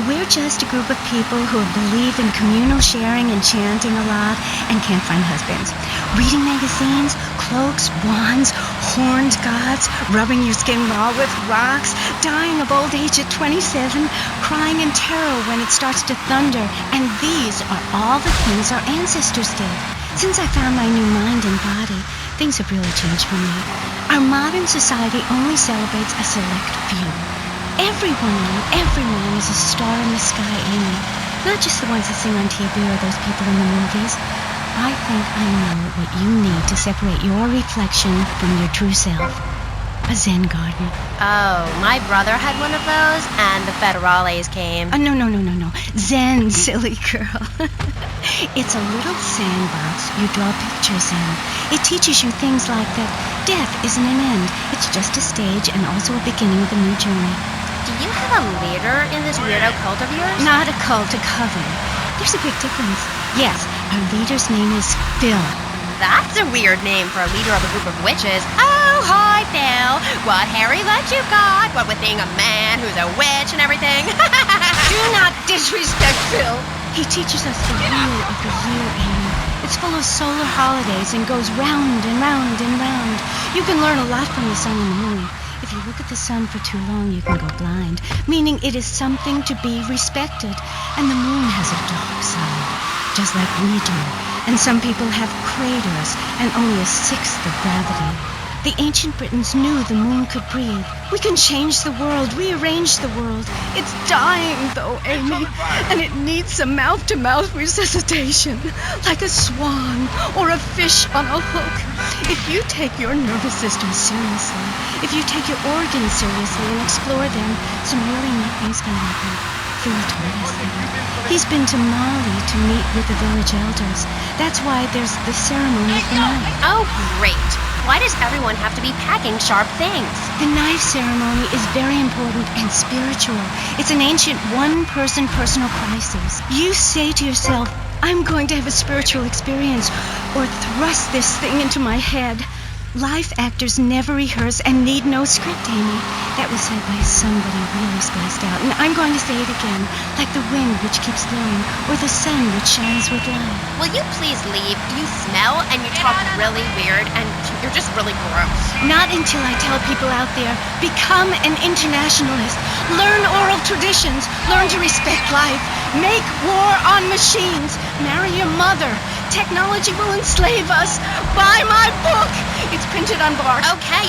[SPEAKER 14] We're just a group of people who believe in communal sharing and chanting a lot and can't find husbands. Reading magazines, cloaks, wands, horned gods, rubbing your skin raw with rocks, dying of old age at 27, crying in terror when it starts to thunder. And these are all the things our ancestors did. Since I found my new mind and body, things have really changed for me. Our modern society only celebrates a select few. Everyone is a star in the sky, Amy. Not just the ones that sing on TV or those people in the movies. I think I know what you need to separate your reflection from your true self. A Zen garden.
[SPEAKER 13] Oh, my brother had one of those, and the federales came.
[SPEAKER 14] No. Zen, silly girl. It's a little sandbox you draw pictures in. It teaches you things like that death isn't an end. It's just a stage and also a beginning of a new journey.
[SPEAKER 13] Do you have a leader in this weirdo cult of yours?
[SPEAKER 14] Not a cult, a coven. There's a big difference. Yes, our leader's name is Phil.
[SPEAKER 13] That's a weird name for a leader of a group of witches. Oh, hi, Phil. What hairy legs you got? What with being a man who's a witch and everything?
[SPEAKER 14] Do not disrespect Phil. He teaches us the wheel of the year, Amy. It's full of solar holidays and goes round and round and round. You can learn a lot from the sun and the moon. If you look at the sun for too long, you can go blind, meaning it is something to be respected. And the moon has a dark side, just like we do. And some people have craters and only a sixth of gravity. The ancient Britons knew the moon could breathe. We can change the world, rearrange the world. It's dying, though, Amy, and it needs some mouth-to-mouth resuscitation, like a swan or a fish on a hook. If you take your nervous system seriously, if you take your organs seriously and explore them, some really neat things can happen. Phil told us that. He's been to Mali to meet with the village elders. That's why there's the ceremony of the knife.
[SPEAKER 13] Oh, great. Why does everyone have to be packing sharp things?
[SPEAKER 14] The knife ceremony is very important and spiritual. It's an ancient one-person personal crisis. You say to yourself, I'm going to have a spiritual experience, or thrust this thing into my head. Life actors never rehearse and need no script, Amy. That was said by somebody really spaced out. And I'm going to say it again, like the wind which keeps blowing, or the sun which shines with light.
[SPEAKER 13] Will you please leave? You smell and you talk really weird and you're just really gross.
[SPEAKER 14] Not until I tell people out there, become an internationalist. Learn oral traditions. Learn to respect life. Make war on machines. Marry your mother. Technology will enslave us. Buy my book. It's printed on bark.
[SPEAKER 13] Okay.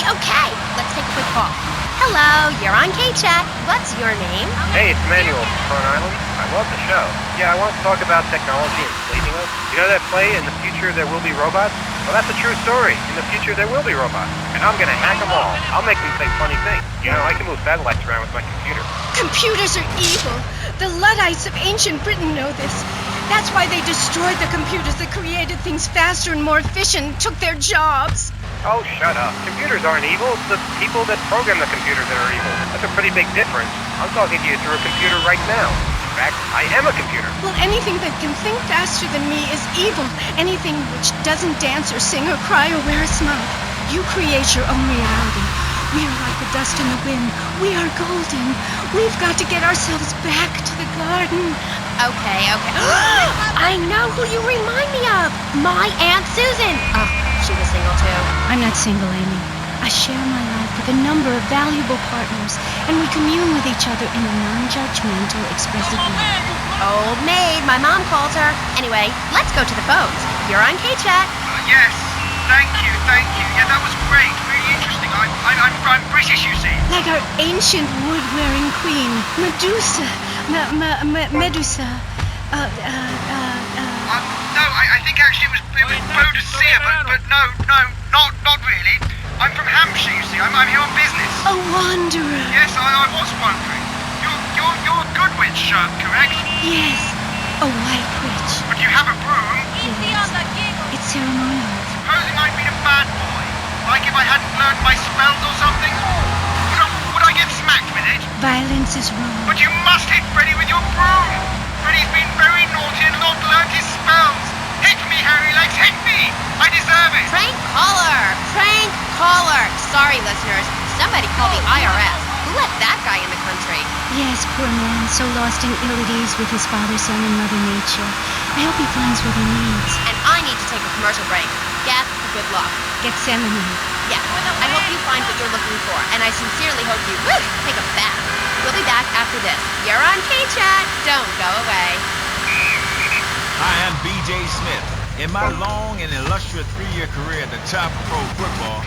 [SPEAKER 13] Let's take a quick call. Hello, you're on K-Chat. What's your name?
[SPEAKER 16] Hey, it's Emmanuel from Front Island. I love the show. Yeah, I want to talk about technology enslaving us. You know that play, In the Future There Will Be Robots? Well, that's a true story. In the future, there will be robots. And I'm gonna hack them all. I'll make them say funny things. You know, I can move satellites around with my computer.
[SPEAKER 17] Computers are evil. The Luddites of ancient Britain know this. That's why they destroyed the computers that created things faster and more efficient and took their jobs.
[SPEAKER 16] Oh, shut up. Computers aren't evil. It's the people that program the computers that are evil. That's a pretty big difference. I'm talking to you through a computer right now. In fact, I am a computer.
[SPEAKER 17] Well, anything that can think faster than me is evil. Anything which doesn't dance or sing or cry or wear a smile. You create your own reality. We are like the dust in the wind. We are golden. We've got to get ourselves back to the garden.
[SPEAKER 13] Okay. I know who you remind me of. My Aunt Susan. Oh, she was single too.
[SPEAKER 14] I'm not single, Amy. I share my life with a number of valuable partners, and we commune with each other in a non-judgmental, expressive way.
[SPEAKER 13] Old maid, my mom calls her. Anyway, let's go to the phones. You're on K-Chat.
[SPEAKER 18] Yes, thank you. Yeah, that was great, really interesting. I'm British, you see.
[SPEAKER 17] Like our ancient wood-wearing queen, Medusa. Medusa.
[SPEAKER 18] No, I think actually it was Bodicea, but no, not really. I'm from Hampshire, you see. I'm here on business.
[SPEAKER 17] A wanderer.
[SPEAKER 18] Yes, I was wondering. You're a good witch, correct?
[SPEAKER 14] Yes, a white witch.
[SPEAKER 18] But you have a broom.
[SPEAKER 14] Yes, it's ceremonial.
[SPEAKER 18] Supposing I'd been a bad boy, like if I hadn't learned my spells or something, would I get smacked with it?
[SPEAKER 14] Violence is wrong.
[SPEAKER 18] But you must hit Freddy with your broom. Freddy's been very naughty and not learned his spells. Hit me, Harry Legs, hit me! I deserve it!
[SPEAKER 13] Prank caller! Sorry, listeners. Somebody call the IRS. Who let that guy in the country?
[SPEAKER 14] Yes, poor man, so lost and ill at ease with his father, son, and Mother Nature. I hope he finds what he needs.
[SPEAKER 13] And I need to take a commercial break. Get good luck.
[SPEAKER 14] Gethsemane.
[SPEAKER 13] Yeah, I hope you find what you're looking for, and I sincerely hope you take a bath. We'll be back after this. You're on K-Chat. Don't go away.
[SPEAKER 19] Hi, I'm B.J. Smith. In my long and illustrious 3-year career at the top of pro football,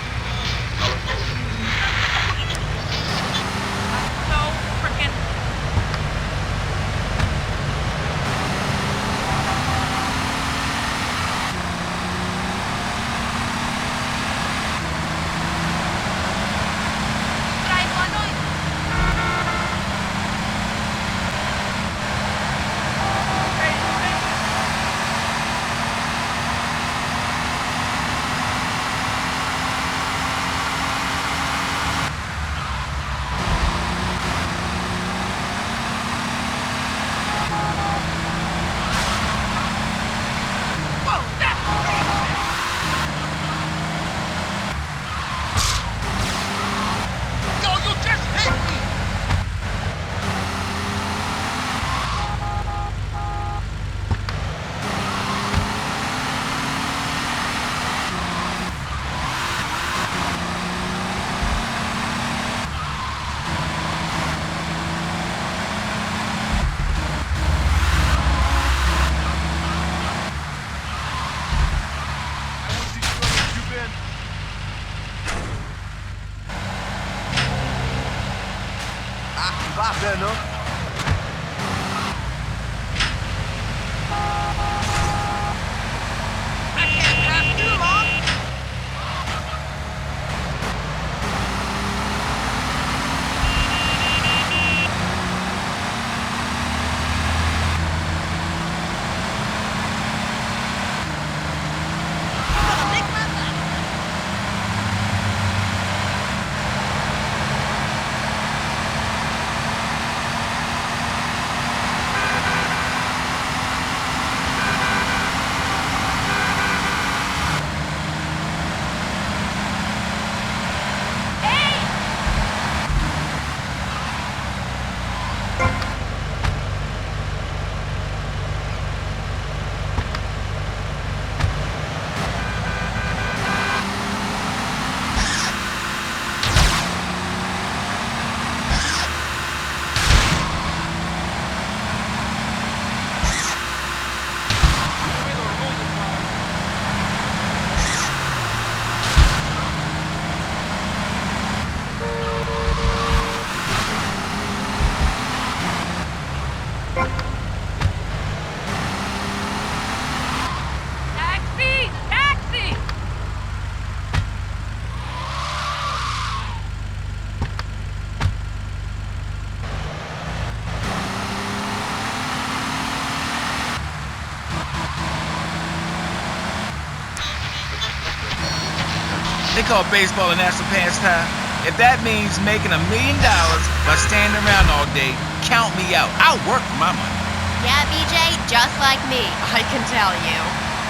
[SPEAKER 19] They call baseball a national pastime. If that means making $1 million by standing around all day, count me out. I'll work for my money.
[SPEAKER 13] Yeah, BJ, just like me, I can tell you.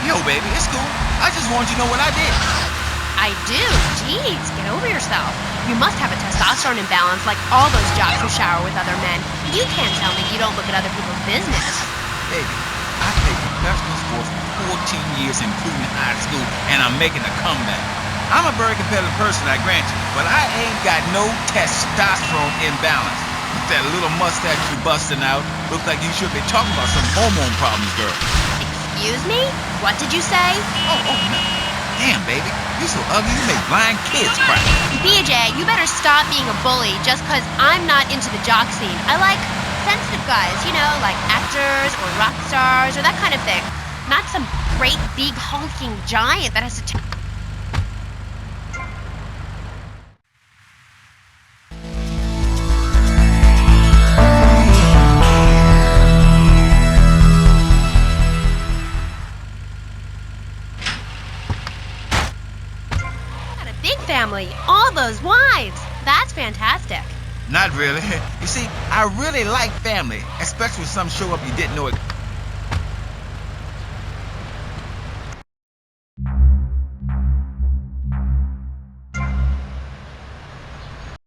[SPEAKER 19] Yo, baby, it's cool. I just want you to know what I did.
[SPEAKER 13] I do? Jeez, get over yourself. You must have a testosterone imbalance like all those jocks who shower with other men. You can't tell me you don't look at other people's business.
[SPEAKER 19] Baby, I played professional sports for 14 years, including high school, and I'm making a comeback. I'm a very competitive person, I grant you, but I ain't got no testosterone imbalance. With that little mustache you busting out, looks like you should be talking about some hormone problems, girl.
[SPEAKER 13] Excuse me? What did you say?
[SPEAKER 19] Oh, no. Damn, baby, you so ugly you make blind kids cry.
[SPEAKER 13] BJ, you better stop being a bully just because I'm not into the jock scene. I like sensitive guys, you know, like actors or rock stars or that kind of thing. Not some great big hulking giant that has to family, all those wives. That's fantastic.
[SPEAKER 19] Not really. You see, I really like family, especially when some show up you didn't know it